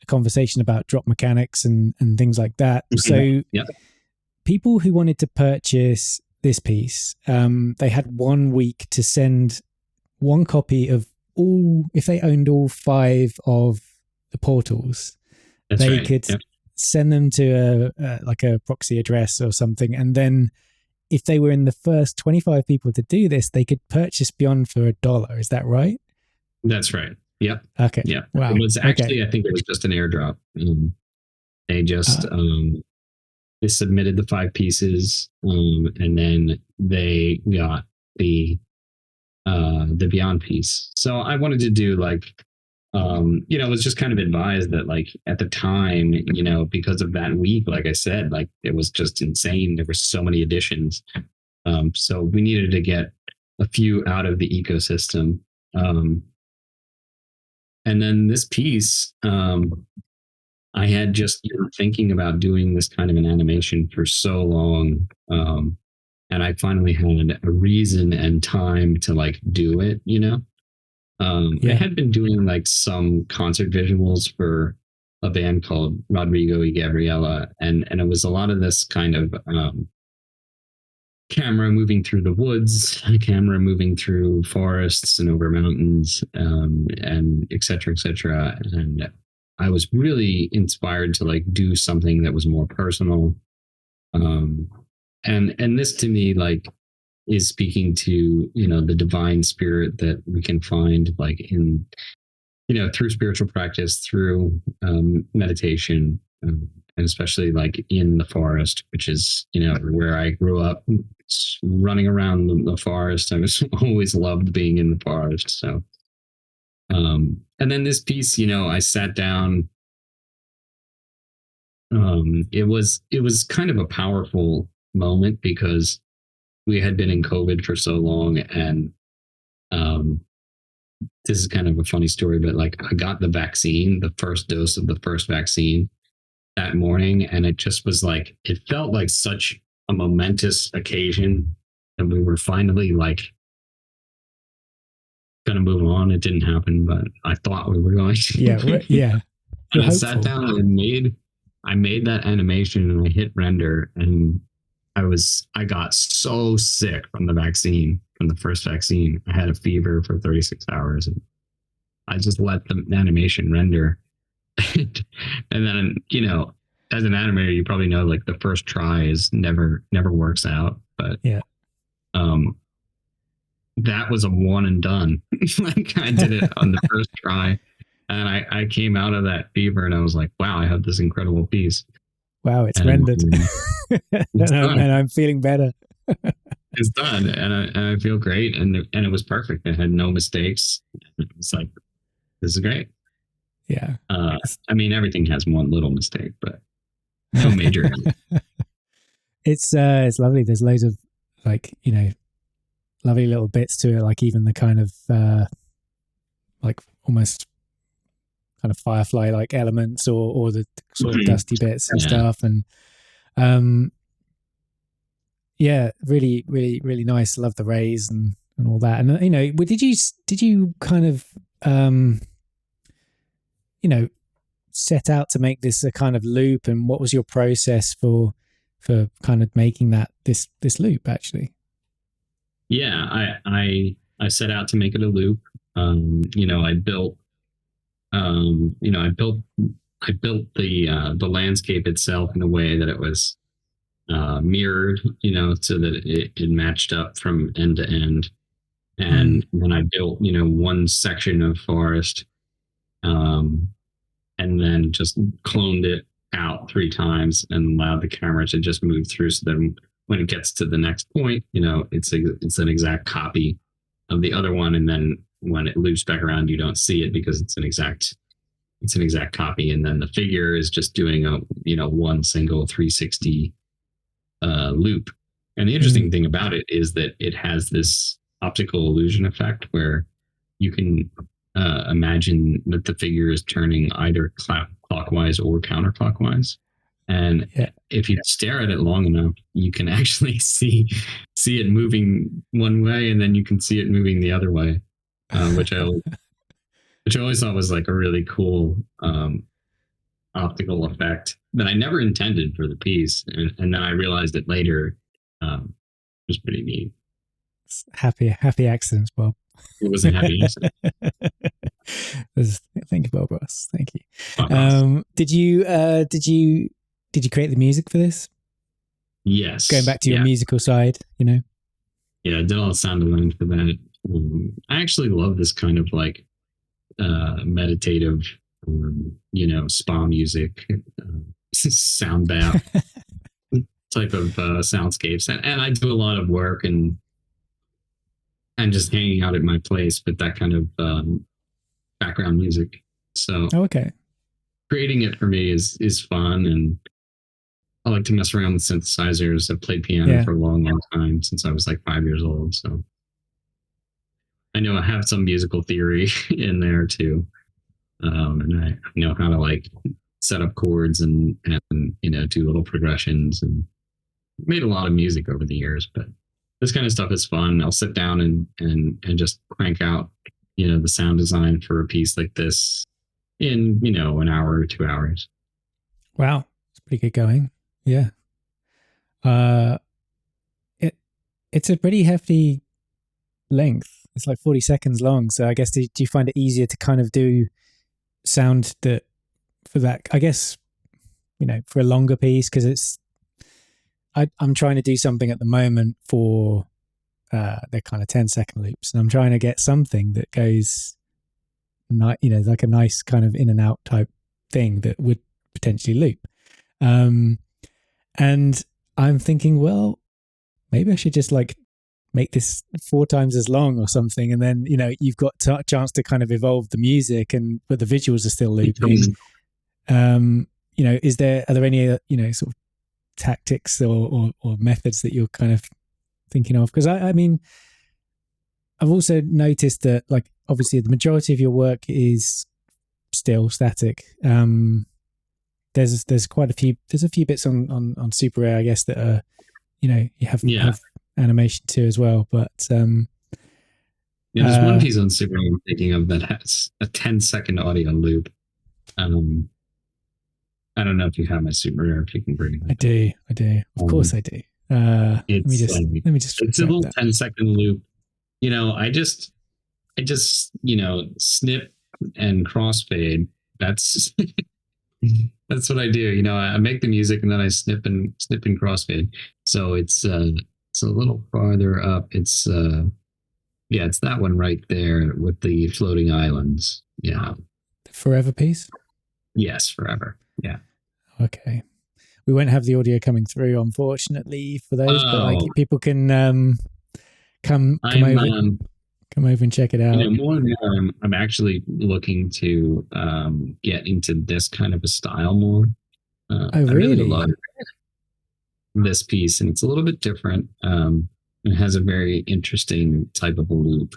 conversation about drop mechanics and things like that. So people who wanted to purchase this piece, they had 1 week to send one copy of all, if they owned all 5 of the portals, they could send them to like a proxy address or something. And then if they were in the first 25 people to do this, they could purchase Beyond for $1. Is that right? That's right. Yep. Okay. Yeah. Wow. It was actually, I think it was just an airdrop. They just, they submitted the 5 pieces, and then they got the Beyond piece. So I wanted to do like, it was just kind of advised that like at the time, because of that week, like I said, like it was just insane. There were so many additions. So we needed to get a few out of the ecosystem. And then this piece, I had just been thinking about doing this kind of an animation for so long. And I finally had a reason and time to like do it, I had been doing like some concert visuals for a band called Rodrigo y Gabriela. And it was a lot of this kind of camera moving through the woods, camera moving through forests and over mountains, and et cetera, et cetera. And I was really inspired to like do something that was more personal. And this to me, like, is speaking to, the divine spirit that we can find like in, through spiritual practice, through meditation, and especially like in the forest, which is, where I grew up, running around the forest. I was always loved being in the forest. So, and then this piece, I sat down. It was kind of a powerful moment because we had been in COVID for so long, and this is kind of a funny story, but like I got the vaccine, the first dose of the first vaccine that morning, and it just was like, it felt like such a momentous occasion that we were finally like gonna move on. It didn't happen, but I thought we were going to. Yeah. And I sat down and I made that animation, and I hit render, and I got so sick from the vaccine, from the first vaccine. I had a fever for 36 hours, and I just let the animation render. And then, as an animator, you probably know like the first try is never works out. But that was a one and done. Like I did it on the first try, and I came out of that fever, and I was like, wow, I have this incredible piece. Wow, it's rendered. And I'm feeling better. It's done, and I feel great, and it was perfect. It had no mistakes. It was like, this is great. Yeah. I mean, everything has one little mistake, but no major. It's lovely. There's loads of like, lovely little bits to it, like even the kind of like almost kind of firefly like elements or the sort of dusty bits and stuff. And really, really, really nice. Love the rays and all that. And did you kind of set out to make this a kind of loop, and what was your process for kind of making that this loop actually? Yeah, I set out to make it a loop. I built the landscape itself in a way that it was mirrored, so that it matched up from end to end. And then I built, one section of forest, and then just cloned it out 3 times and allowed the camera to just move through, so that when it gets to the next point, it's an exact copy of the other one. And then when it loops back around, you don't see it because it's an exact copy. And then the figure is just doing a one single 360 loop. And the interesting thing about it is that it has this optical illusion effect where you can imagine that the figure is turning either clockwise or counterclockwise. And if you stare at it long enough, you can actually see it moving one way, and then you can see it moving the other way. which I always thought was like a really cool optical effect that I never intended for the piece, and then I realized it later. It was pretty neat. Happy accidents, Bob. It was a happy accident. Thank you, Bob Ross. Thank you. Did you create the music for this? Yes. Going back to your musical side, you know. Yeah, I did all the sound design for that. I actually love this kind of like meditative, spa music, sound bath type of soundscapes, and I do a lot of work and just hanging out at my place with that kind of background music. So okay, creating it for me is fun, and I like to mess around with synthesizers. I've played piano for a long time, since I was like 5 years old. So I know I have some musical theory in there too. And I know how to like set up chords and do little progressions, and made a lot of music over the years. But this kind of stuff is fun. I'll sit down and just crank out, the sound design for a piece like this in, an hour or 2 hours. Wow. It's pretty good going. Yeah. It's a pretty hefty length. It's like 40 seconds long. So I guess, do you find it easier to kind of do sound that for that, I guess, for a longer piece? Because I'm trying to do something at the moment for they're kind of 10-second loops, and I'm trying to get something that goes like a nice kind of in and out type thing that would potentially loop. And I'm thinking, well, maybe I should just like make this 4 times as long or something, and then you've got a chance to kind of evolve the music, but the visuals are still looping. Are there any sort of tactics or methods that you're kind of thinking of? Because I mean, I've also noticed that, like, obviously the majority of your work is still static. There's quite a few. There's a few bits on Super Rare, I guess, that are you have animation too as well. But there's one piece on Super Rare I'm thinking of that has a 10-second audio loop. I don't know if you have my Super Rare. If you can bring it. I do. Of course, I do. Let me just. It's a little 10-second loop. I just snip and crossfade. That's that's what I do. I make the music and then I snip and crossfade. So it's a little farther up. It's it's that one right there with the floating islands. Yeah. The Forever piece? Yes, Forever. Yeah. Okay. We won't have the audio coming through, unfortunately, for those, but like people can come over and check it out. More and more, I'm actually looking to get into this kind of a style more. I really love this piece, and it's a little bit different. It has a very interesting type of a loop,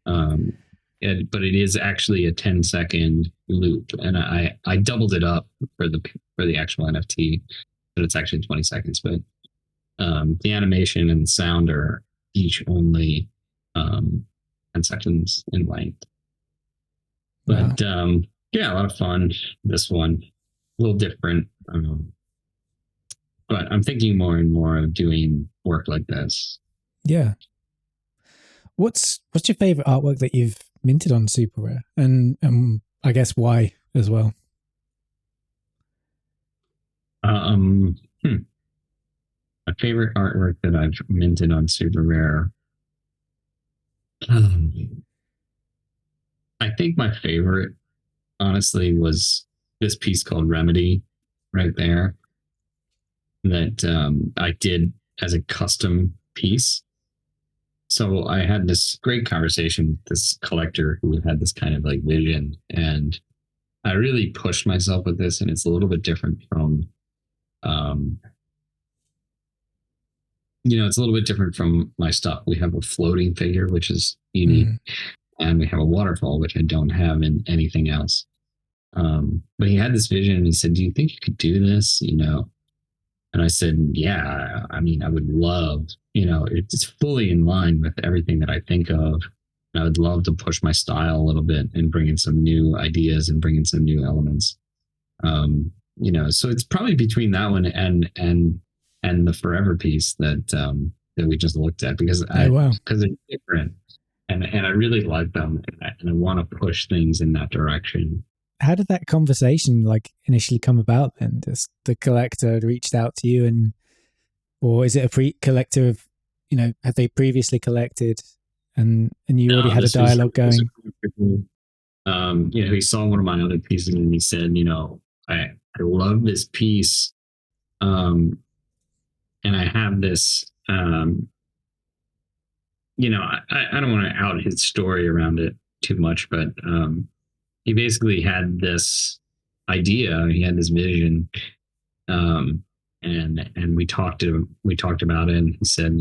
but it is actually a 10-second loop, and I doubled it up for the actual NFT, but it's actually 20 seconds. But the animation and the sound are each only 10 seconds in length. But wow. A lot of fun. This one, a little different. But I'm thinking more and more of doing work like this. Yeah. What's your favorite artwork that you've minted on Super Rare, and I guess why as well? My favorite artwork that I've minted on Super Rare. I think my favorite, honestly, was this piece called Remedy, right there, that I did as a custom piece. So I had this great conversation with this collector who had this kind of like vision, and I really pushed myself with this, and it's a little bit different from, it's a little bit different from my stuff. We have a floating figure, which is unique, and we have a waterfall, which I don't have in anything else. But he had this vision, and he said, "Do you think you could do this?" And I said, "Yeah, I mean, I would love, it's fully in line with everything that I think of And I would love to push my style a little bit and bring in some new ideas and bring in some new elements. So it's probably between that one and the Forever piece that we just looked at, because because they're different, and I really like them, and I want to push things in that direction. How did that conversation initially come about then? Does the collector reached out to you, or is it a collector of, have they previously collected and you already had a dialogue going? He saw one of my other pieces and he said, I love this piece. And I have this, I don't want to out his story around it too much, but he basically had this idea, he had this vision, and we talked about it, and he said,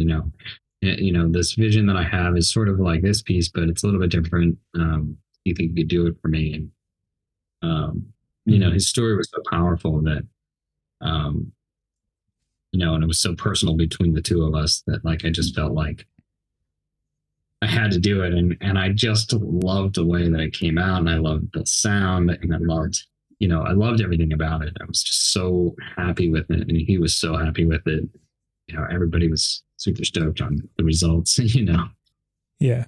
this vision that I have is sort of like this piece, but it's a little bit different. You think you could do it for me? And his story was so powerful that and it was so personal between the two of us that I just felt like I had to do it. And I just loved the way that it came out, and I loved the sound, and I loved everything about it. I was just so happy with it, and he was so happy with it. Everybody was super stoked on the results, Yeah.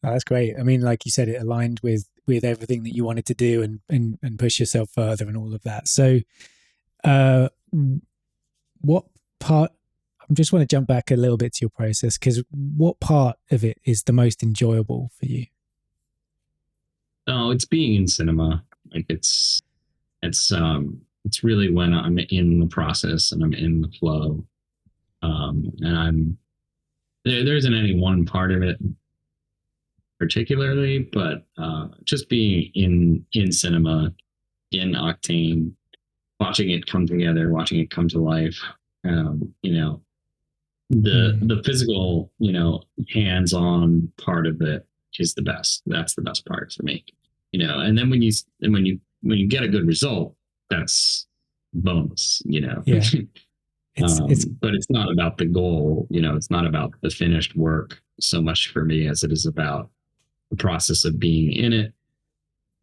Oh, that's great. I mean, like you said, it aligned with everything that you wanted to do and push yourself further and all of that. So what part, I just want to jump back a little bit to your process, because what part of it is the most enjoyable for you? Oh, it's being in cinema. It's really when I'm in the process and I'm in the flow. And there isn't any one part of it particularly, but just being in cinema, in Octane, watching it come together, watching it come to life. The physical, hands-on part of it is the best. That's the best part for me. And then when you get a good result, that's bonus. Yeah. But it's not about the goal. It's not about the finished work so much for me as it is about the process of being in it.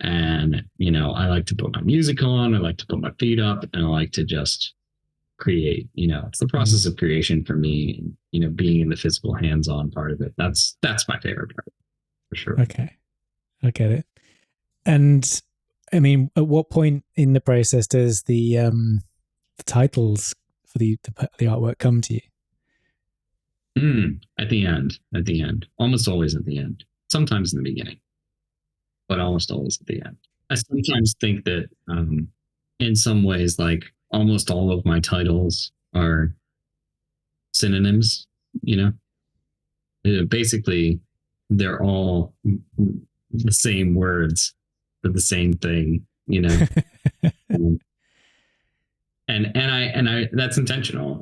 And I like to put my music on, I like to put my feet up, and I like to just create. It's the process of creation for me. Being in the physical hands-on part of it, that's my favorite part, for sure. Okay, I get it. And I mean, at what point in the process does the titles for the artwork come to you? At the end, almost always at the end. Sometimes in the beginning, but almost always at the end. I sometimes think that in some ways, almost all of my titles are synonyms. Basically they're all the same words for the same thing. And I that's intentional.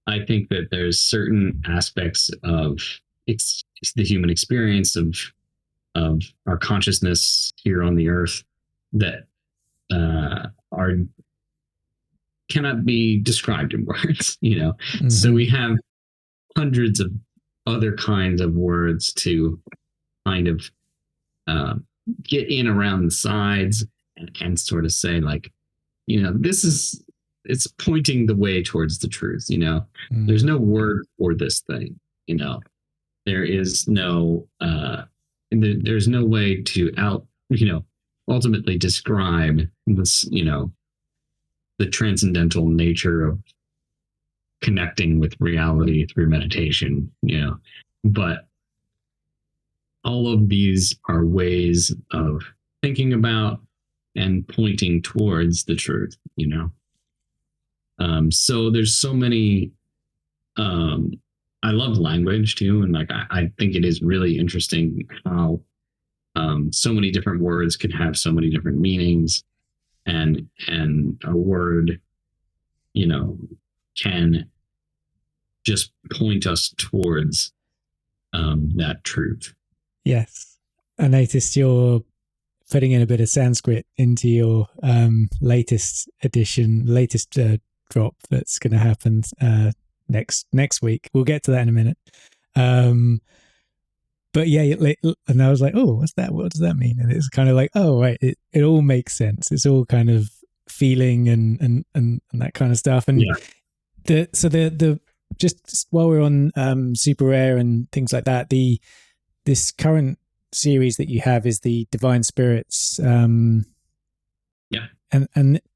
I think that there's certain aspects of it's the human experience of our consciousness here on the earth that cannot be described in words. So we have hundreds of other kinds of words to kind of get in around the sides and sort of say it's pointing the way towards the truth. There's no word for this thing. There is no there's no way to ultimately describe this, the transcendental nature of connecting with reality through meditation, but all of these are ways of thinking about and pointing towards the truth, so there's so many, I love language too. And I think it is really interesting how so many different words can have so many different meanings, and a word, can just point us towards that truth. Yes. I noticed you're putting in a bit of Sanskrit into your latest drop that's going to happen next week. We'll get to that in a minute. But yeah, and I was like, oh, what's that? What does that mean? And it's kind of like, oh, right, it all makes sense. It's all kind of feeling and that kind of stuff. And the just while we're on super rare and things like that, this current series that you have is the Divine Spirits. And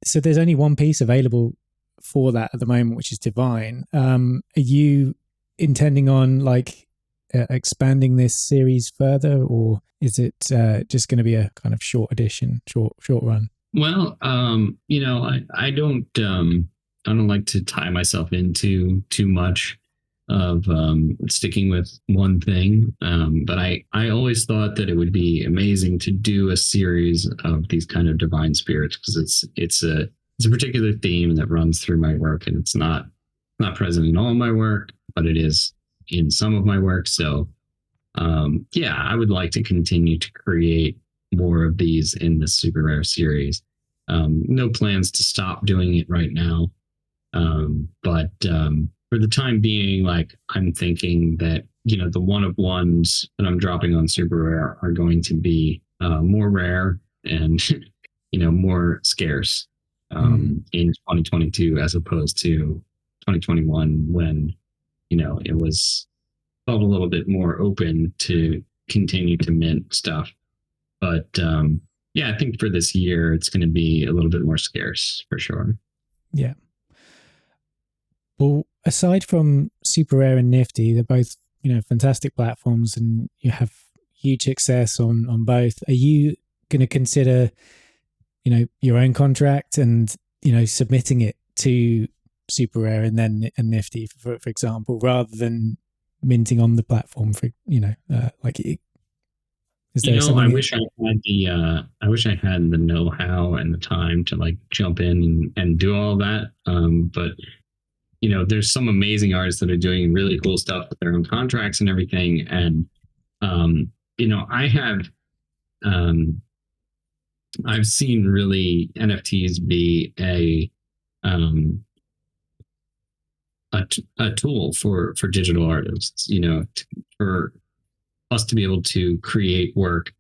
so there's only one piece available for that at the moment, which is Divine. Are you intending on expanding this series further, or is it just going to be a kind of short edition, short run? Well, I don't like to tie myself into too much of sticking with one thing. But I always thought that it would be amazing to do a series of these kind of divine spirits, because it's a particular theme that runs through my work, and it's not present in all my work, but it is in some of my work. So I would like to continue to create more of these in the super rare series. No plans to stop doing it right now. But for the time being, I'm thinking that, the one of ones that I'm dropping on super rare are going to be more rare and, more scarce in 2022, as opposed to 2021, when, it was felt a little bit more open to continue to mint stuff. But I think for this year, it's going to be a little bit more scarce for sure. Yeah. Well, aside from super rare and Nifty, they're both, fantastic platforms, and you have huge success on both. Are you going to consider, your own contract and, submitting it to super rare and then and Nifty, for example, rather than minting on the platform for, is there something? I wish I had the know-how and the time to jump in and do all that. But there's some amazing artists that are doing really cool stuff with their own contracts and everything. And I have I've seen really NFTs be a tool for digital artists, for us to be able to create work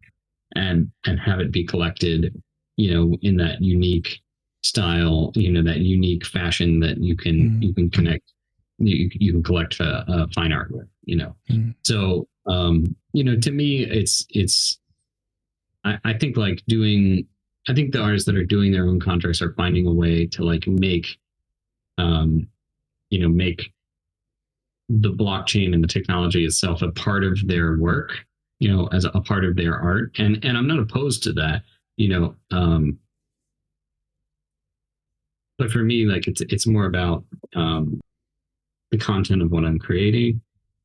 and have it be collected, in that unique style, that unique fashion that you can connect, you can collect fine art with, So, to me, it's, I think I think the artists that are doing their own contracts are finding a way to make the blockchain and the technology itself a part of their work, as a part of their art. And I'm not opposed to that, but for me, it's more about the content of what I'm creating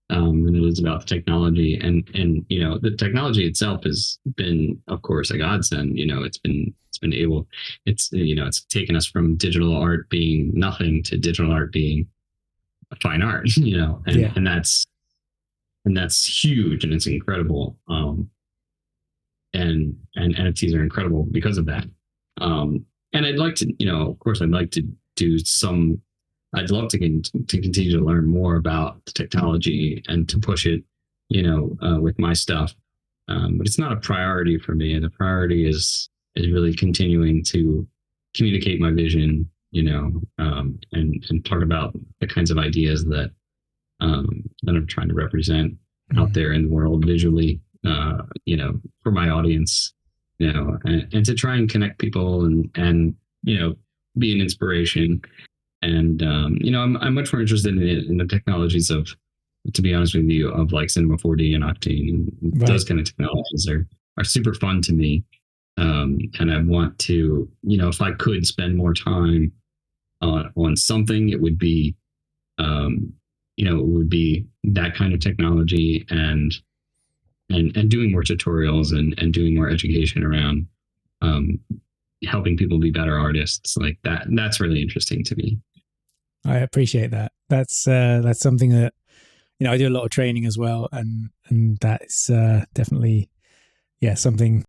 than it is about the technology. And the technology itself has been, of course, a godsend. It's taken us from digital art being nothing to digital art being fine art, and that's huge, and it's incredible. And NFTs are incredible because of that. And I'd like to, of course, I'd like to do some. I'd love to continue to learn more about the technology and to push it, with my stuff. But it's not a priority for me. The priority is really continuing to communicate my vision, and talk about the kinds of ideas that I'm trying to represent out there in the world visually, for my audience, and to try and connect people and be an inspiration. And I'm much more interested in the technologies of, to be honest with you, of Cinema 4D and Octane, and right. Those kind of technologies are super fun to me. And I want to, if I could spend more time on something, it would be, it would be that kind of technology and doing more tutorials and doing more education around helping people be better artists like that. That's really interesting to me. I appreciate that. That's something that, I do a lot of training as well. And that's definitely, something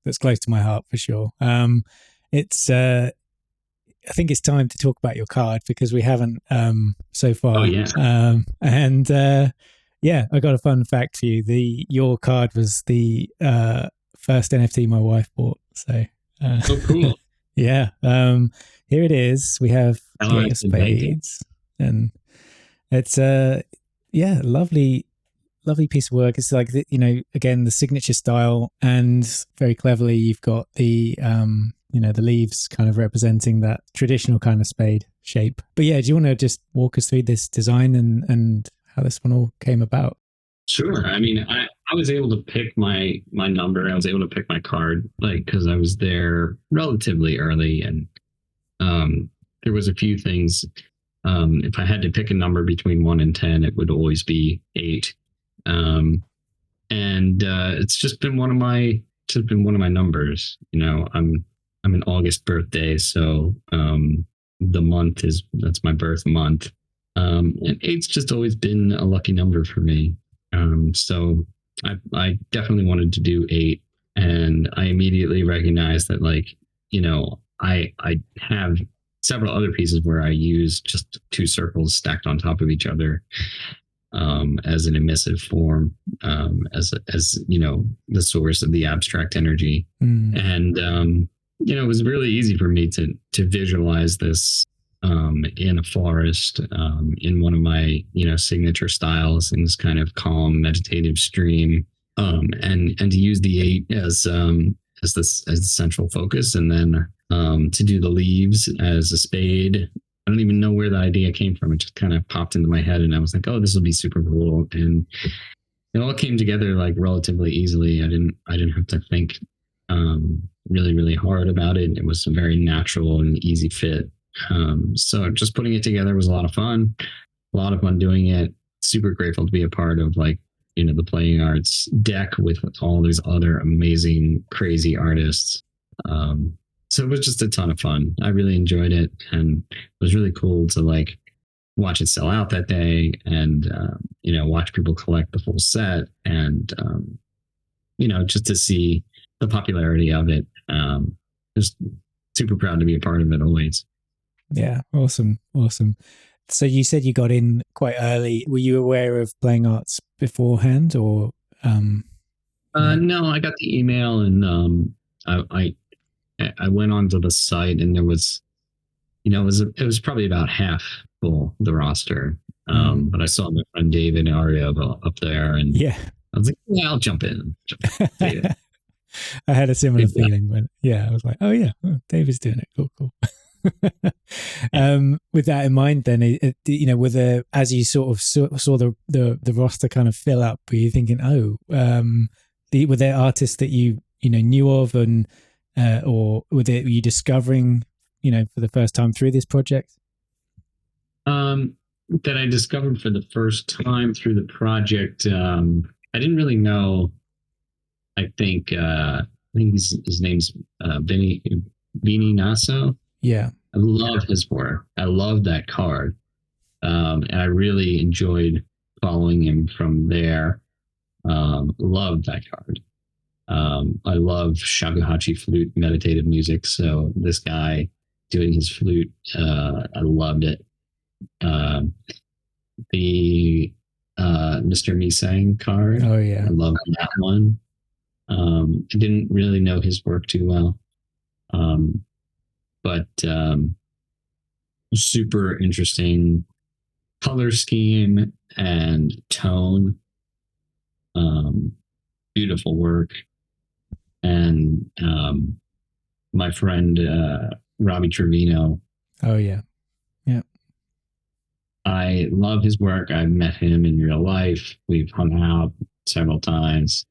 that's close to my heart for sure. It's, I think it's time to talk about your card, because we haven't so far. Oh, yeah. Yeah, I got a fun fact for you. Your card was the first NFT my wife bought. So, Oh, cool. yeah. Here it is. We have How King I of can like it. Spades, and it's yeah, lovely piece of work. It's like again, the signature style, and very cleverly you've got the the leaves kind of representing that traditional kind of spade shape. But yeah, do you want to just walk us through this design and how this one all came about? Sure. I mean, I was able to pick my number. I was able to pick my card, like, because I was there relatively early, and there was a few things. If I had to pick a number between 1 and 10, it would always be 8. And it's just been one of my numbers. I'm an August birthday, so the month that's my birth month. And 8's just always been a lucky number for me. So I definitely wanted to do 8, and I immediately recognized that, like, I have several other pieces where I use just 2 circles stacked on top of each other as an emissive form, as the source of the abstract energy. And it was really easy for me to visualize this in a forest, in one of my signature styles, in this kind of calm meditative stream, and to use the 8 as the central focus, and then to do the leaves as a spade. I don't even know where the idea came from. It just kind of popped into my head, and I was like, "Oh, this will be super cool." And it all came together like relatively easily. I didn't have to think really, really hard about it. It was a very natural and easy fit. So just putting it together was a lot of fun. A lot of fun doing it. Super grateful to be a part of, like, the Playing Arts deck with all these other amazing, crazy artists. So it was just a ton of fun. I really enjoyed it, and it was really cool to, like, watch it sell out that day, and watch people collect the full set, and just to see the popularity of it. Just super proud to be a part of it always. Yeah, awesome. So you said you got in quite early. Were you aware of Playing Arts beforehand, or? No, I got the email, and I went onto the site, and there was, it was probably about half full, the roster. But I saw my friend David Ario up there, and yeah, I was like, yeah, I'll jump in. I had a similar feeling when, I was like, oh yeah, David's doing it. Cool. With that in mind, then, were there, as you sort of saw the roster kind of fill up, were you thinking, were there artists that you knew of, and or were you discovering, for the first time through this project? That I discovered for the first time through the project. I didn't really know. I think his name's Vinny Nasso. Yeah. I love his work. I love that card. And I really enjoyed following him from there. Loved that card. I love shakuhachi flute meditative music. So this guy doing his flute, I loved it. The Mr. Misang card. Oh yeah. I love that one. I didn't really know his work too well. But super interesting color scheme and tone. Beautiful work. And my friend Robbie Trevino. Oh yeah. Yeah. I love his work. I've met him in real life. We've hung out several times.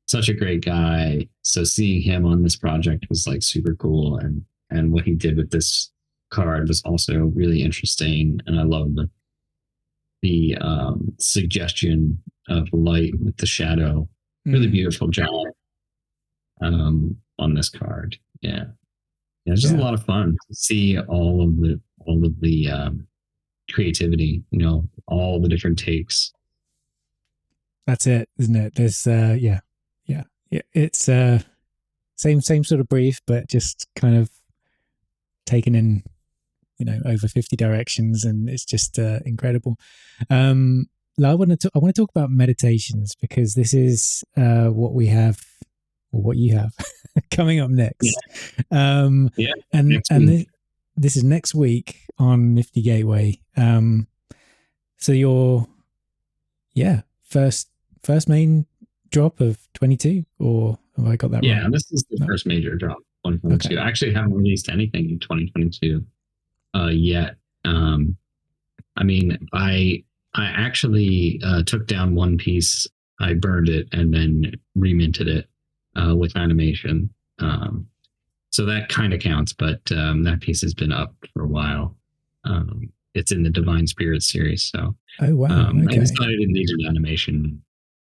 Such a great guy. So seeing him on this project was like super cool, and what he did with this card was also really interesting. And I love the suggestion of light with the shadow. Really beautiful job on this card. Yeah, it's just a lot of fun to see all of the creativity. All the different takes. That's it, isn't it? There's yeah. It's same sort of brief, but just kind of taken in, over 50 directions, and it's just incredible. I want to talk about meditations, because this is what we have, or what you have coming up next. Yeah, This is next week on Nifty Gateway. So your first main drop of 22, or have I got that wrong? Yeah, this is the first major drop, 2022. Okay. I actually haven't released anything in 2022 yet. I mean, I actually took down one piece, I burned it, and then reminted it with animation. So that kind of counts, but that piece has been up for a while. It's in the Divine Spirit series. So oh wow, okay. I decided it needed animation.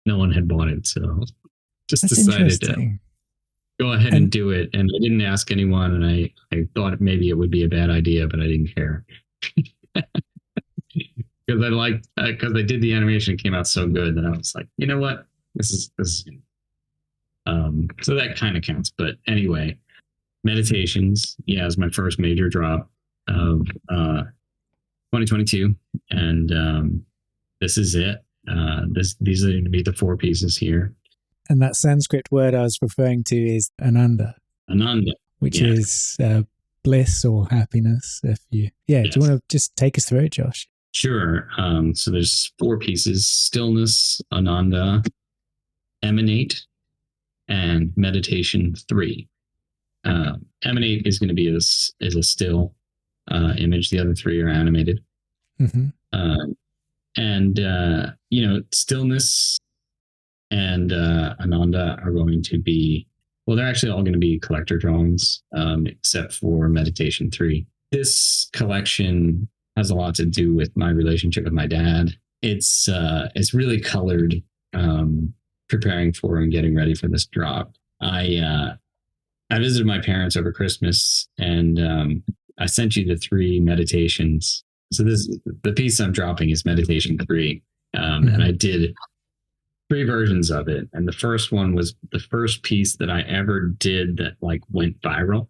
No one had bought it, so just That's decided to go ahead and do it. And I didn't ask anyone, and I thought maybe it would be a bad idea, but I didn't care. Because I did the animation, it came out so good that I was like, you know what, this is so that kind of counts. But anyway, meditations, is my first major drop of 2022, and this is it. These are going to be the 4 pieces here. And that Sanskrit word I was referring to is Ananda, which is bliss or happiness. Do you want to just take us through it, Josh? Sure. So there's 4 pieces: stillness, Ananda, emanate, and meditation 3. Emanate is going to be is a still image. The other 3 are animated. Mm-hmm. Stillness and Ananda are going to be, well, they're actually all going to be collector drawings, except for meditation 3. This collection has a lot to do with my relationship with my dad. It's really colored, preparing for and getting ready for this drop. I visited my parents over Christmas, and I sent you the 3 meditations. So the piece I'm dropping is meditation 3, and I did 3 versions of it. And the first one was the first piece that I ever did that went viral.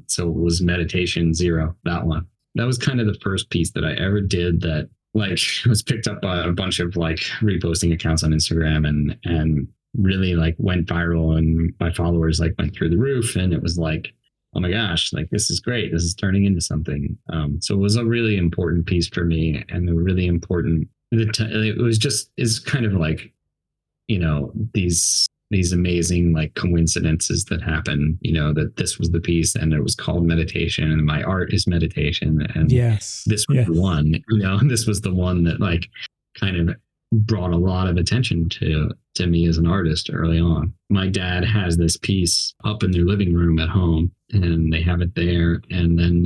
So it was meditation 0. That one. That was kind of the first piece that I ever did that was picked up by a bunch of reposting accounts on Instagram and really went viral, and my followers went through the roof, and it was oh my gosh, this is great. This is turning into something. So it was a really important piece for me, and a really important, it was just, it's kind of these amazing coincidences that happen, that this was the piece and it was called meditation, and my art is meditation. And this was the one, this was the one that kind of brought a lot of attention to me as an artist early on. My dad has this piece up in their living room at home, and they have it there. And then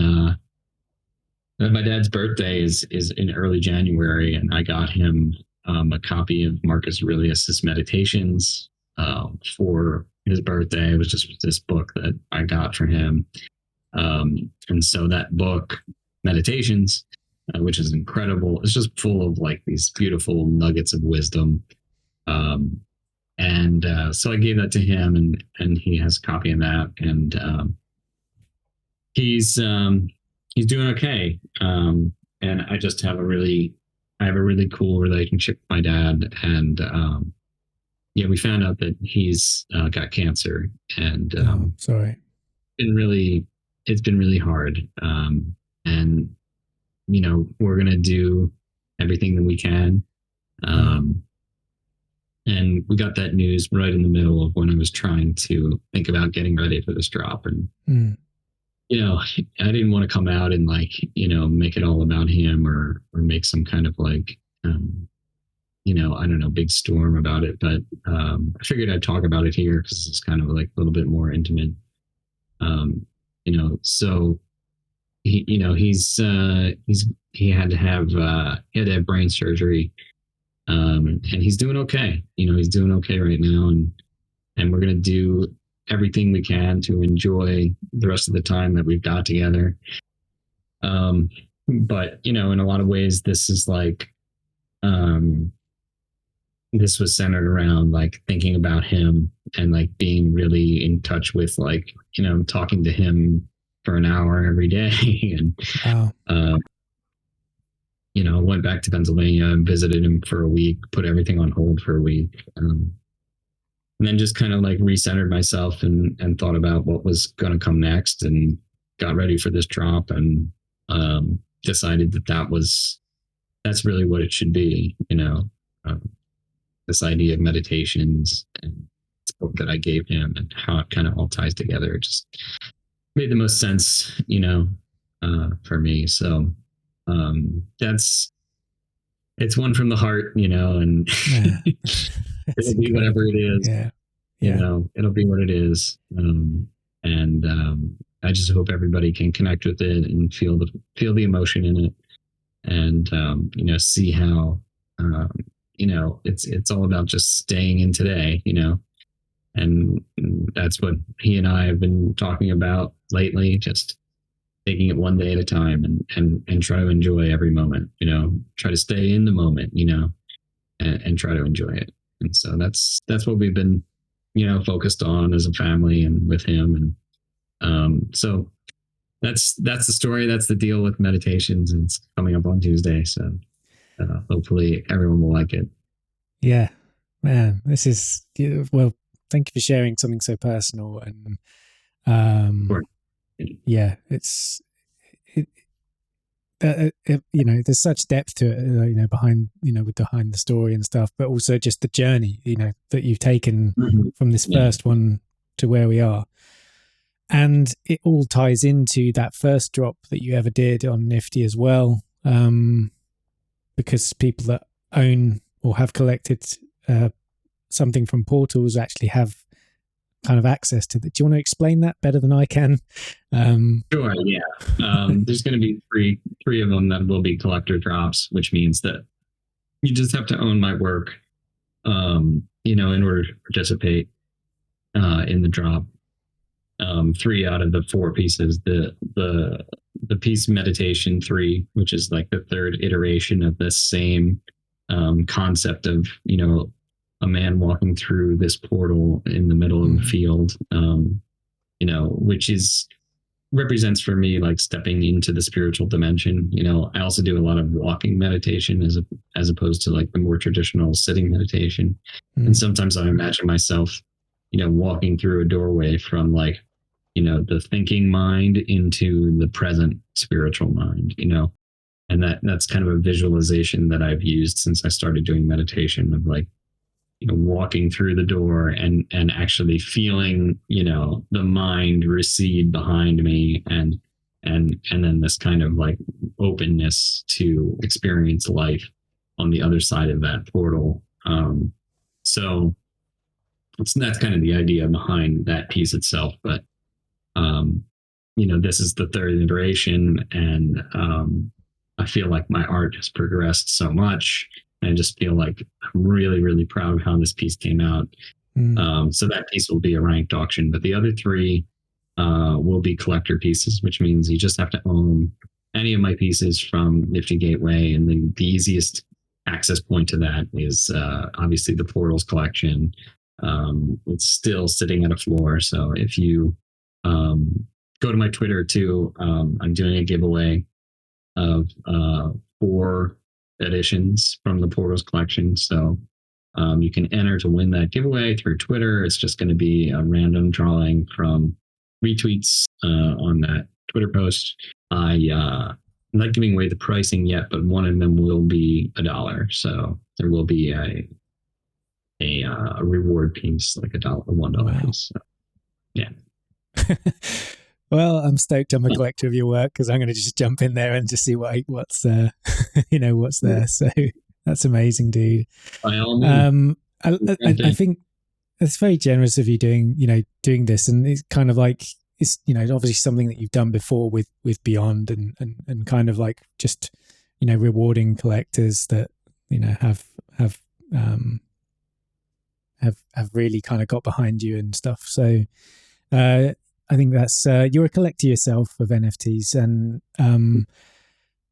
my dad's birthday is in early January, and I got him a copy of Marcus Aurelius's Meditations for his birthday. It was just this book that I got for him. And so that book, Meditations, which is incredible, it's just full of these beautiful nuggets of wisdom. So I gave that to him, and he has a copy of that, and he's doing okay. And I just have a really cool relationship with my dad, and we found out that he's got cancer, and sorry. It's been really hard. And we're gonna do everything that we can. And we got that news right in the middle of when I was trying to think about getting ready for this drop. And, I didn't want to come out and make it all about him or make some kind of I don't know, big storm about it. But I figured I'd talk about it here because it's kind of a little bit more intimate. So he had to have brain surgery. And he's doing okay. He's doing okay right now, and we're going to do everything we can to enjoy the rest of the time that we've got together. But in a lot of ways, this is this was centered around thinking about him and being really in touch with talking to him for an hour every day. And wow. went back to Pennsylvania and visited him for a week, put everything on hold for a week. And then just kind of like recentered myself and thought about what was going to come next, and got ready for this drop, and decided that's really what it should be. This idea of meditations and this book that I gave him and how it kind of all ties together. It just made the most sense, for me. So it's one from the heart, and Yeah. it'll be whatever it is. Yeah. It'll be what it is. And I just hope everybody can connect with it and feel the emotion in it, and see how it's all about just staying in today, and that's what he and I have been talking about lately, just taking it one day at a time, and try to enjoy every moment, try to stay in the moment, and try to enjoy it. And so that's what we've been, focused on as a family and with him. And so that's the story. That's the deal with meditations, and it's coming up on Tuesday. So hopefully everyone will like it. Yeah, man, this is, well, thank you for sharing something so personal. And Sure. Yeah, there's such depth to it, behind the story and stuff, but also just the journey, that you've taken from this first one to where we are. And it all ties into that first drop that you ever did on Nifty as well, because people that own or have collected something from portals actually have kind of access to that. Do you want to explain that better than I can? Sure, yeah. There's going to be three of them that will be collector drops, which means that you just have to own my work, in order to participate in the drop. 3 out of the 4 pieces, the piece Meditation 3, which is like the third iteration of this same concept of, a man walking through this portal in the middle of the field, which represents for me like stepping into the spiritual dimension. I also do a lot of walking meditation as opposed to like the more traditional sitting meditation. And sometimes I imagine myself, walking through a doorway from like, the thinking mind into the present spiritual mind, and that's kind of a visualization that I've used since I started doing meditation, of like, walking through the door and actually feeling, the mind recede behind me, and then this kind of like openness to experience life on the other side of that portal. So that's kind of the idea behind that piece itself. But, this is the third iteration, and I feel like my art has progressed so much. I just feel like I'm really, really proud of how this piece came out. So that piece will be a ranked auction, but the other 3 will be collector pieces, which means you just have to own any of my pieces from Nifty Gateway. And then the easiest access point to that is obviously the Portals collection. It's still sitting at a floor. So if you go to my Twitter too, I'm doing a giveaway of 4 editions from the Portals collection. So you can enter to win that giveaway through Twitter. It's just going to be a random drawing from retweets on that Twitter post. I'm not giving away the pricing yet, but one of them will be $1. So there will be a reward piece, like $1 piece. So, yeah. Well, I'm stoked I'm a collector of your work, because I'm going to just jump in there and just see what's what's there. So that's amazing, dude. By all means. I think it's very generous of you doing this, and it's kind of like, it's obviously something that you've done before with Beyond, and kind of like just rewarding collectors that have really kind of got behind you and stuff. So I think that's you're a collector yourself of NFTs, and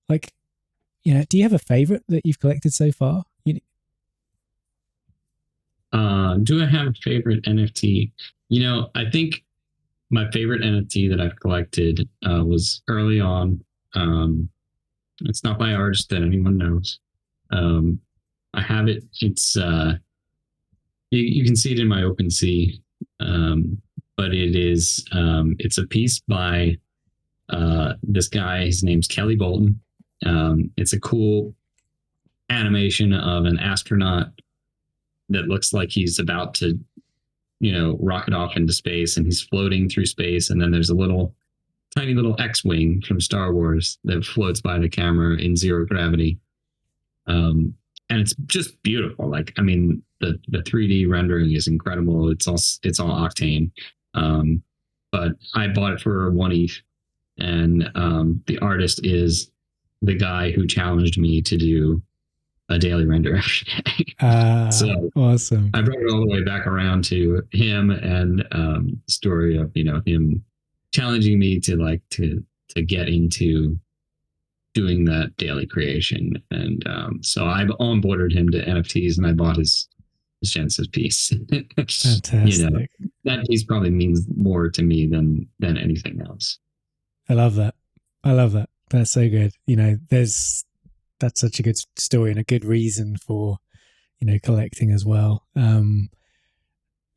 do you have a favorite that you've collected so far? Do I have a favorite NFT? I think my favorite NFT that I've collected was early on. It's not by artist that anyone knows. I have it. It's you can see it in my OpenSea, but it's a piece by this guy. His name's Kelly Bolton. It's a cool animation of an astronaut that looks like he's about to, rocket off into space, and he's floating through space. And then there's a tiny little X-wing from Star Wars that floats by the camera in zero gravity. And it's just beautiful. Like, I mean, the 3D rendering is incredible. It's all Octane. But I bought it for 1 ETH, and the artist is the guy who challenged me to do a daily render every day. So awesome. I brought it all the way back around to him, and the story of him challenging me to get into doing that daily creation. And so I've onboarded him to NFTs, and I bought his Genesis piece. Fantastic. That piece probably means more to me than anything else. I love that. That's so good. That's such a good story and a good reason for, collecting as well.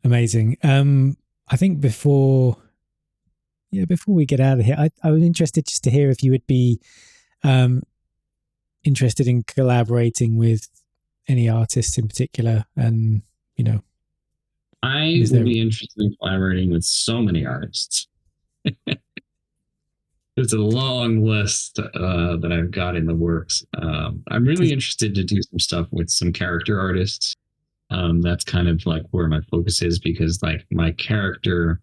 Amazing. I think before we get out of here, I was interested just to hear if you would be interested in collaborating with any artists in particular, and I would be interested in collaborating with so many artists. It's a long list that I've got in the works. I'm really interested to do some stuff with some character artists. That's kind of like where my focus is, because like my character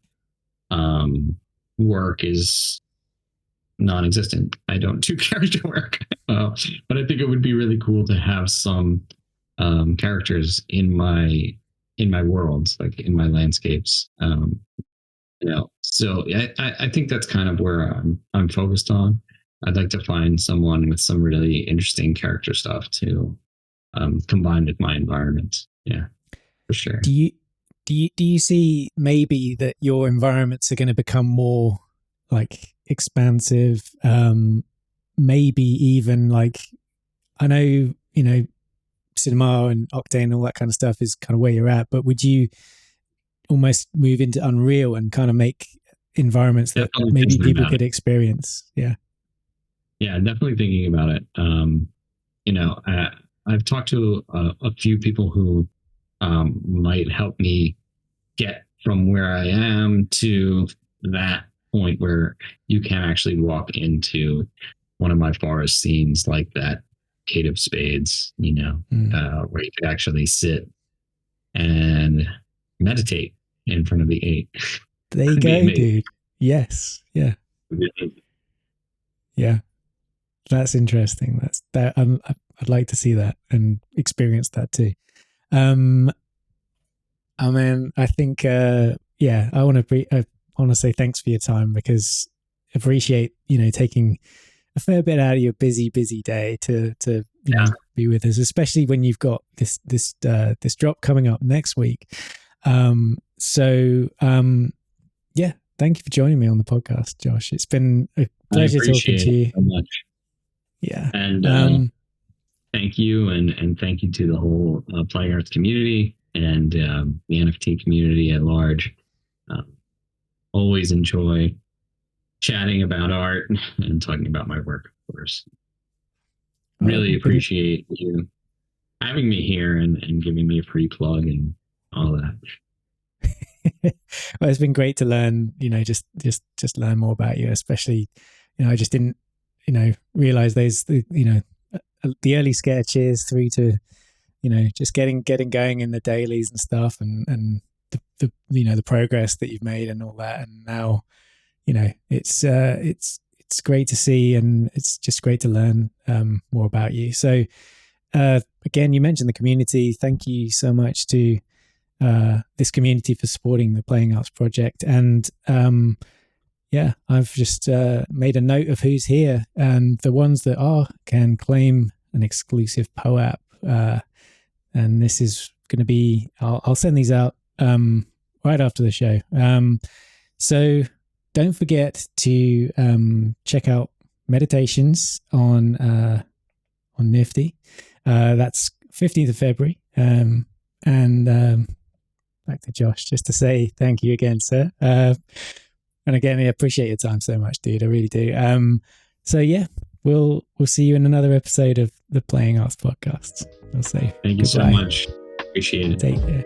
work is non-existent. I don't do character work, but I think it would be really cool to have some characters in my worlds, like in my landscapes. So I think that's kind of where I'm focused on. I'd like to find someone with some really interesting character stuff to combine with my environment. Yeah, for sure. Do you see maybe that your environments are going to become more like expansive? Maybe even like, I know, cinema and Octane and all that kind of stuff is kind of where you're at, but would you almost move into Unreal and kind of make environments that maybe people could experience? Yeah, definitely thinking about it. I've talked to a few people who might help me get from where I am to that point where you can actually walk into one of my forest scenes, like that Eight of Spades, where you could actually sit and meditate in front of the eight. There you go, dude. Yes. Yeah. Yeah. That's interesting. I'd like to see that and experience that too. I mean, I think, I want to say thanks for your time, because I appreciate, taking a fair bit out of your busy day to be with us, especially when you've got this drop coming up next week. Thank you for joining me on the podcast, Josh. It's been a pleasure talking to you. So much. Yeah. And thank you. And thank you to the whole Playing Arts community and the NFT community at large. Always enjoy chatting about art and talking about my work, of course. Really appreciate you having me here and giving me a free plug and all that. Well, it's been great to learn, just learn more about you, especially, I just didn't, realize there's, the early sketches through to, just getting going in the dailies and stuff, and the progress that you've made and all that. And now, it's great to see, and it's just great to learn more about you. So again, you mentioned the community. Thank you so much to this community for supporting the Playing Arts project. And I've just made a note of who's here, and the ones that can claim an exclusive POAP. And this is going to be, I'll send these out right after the show. So don't forget to check out meditations on Nifty. That's 15th of February. Back to Josh, just to say thank you again, sir. And again, I appreciate your time so much, dude. I really do. So yeah, we'll see you in another episode of the Playing Arts Podcast. I'll say thank you so much. Appreciate it. Take care.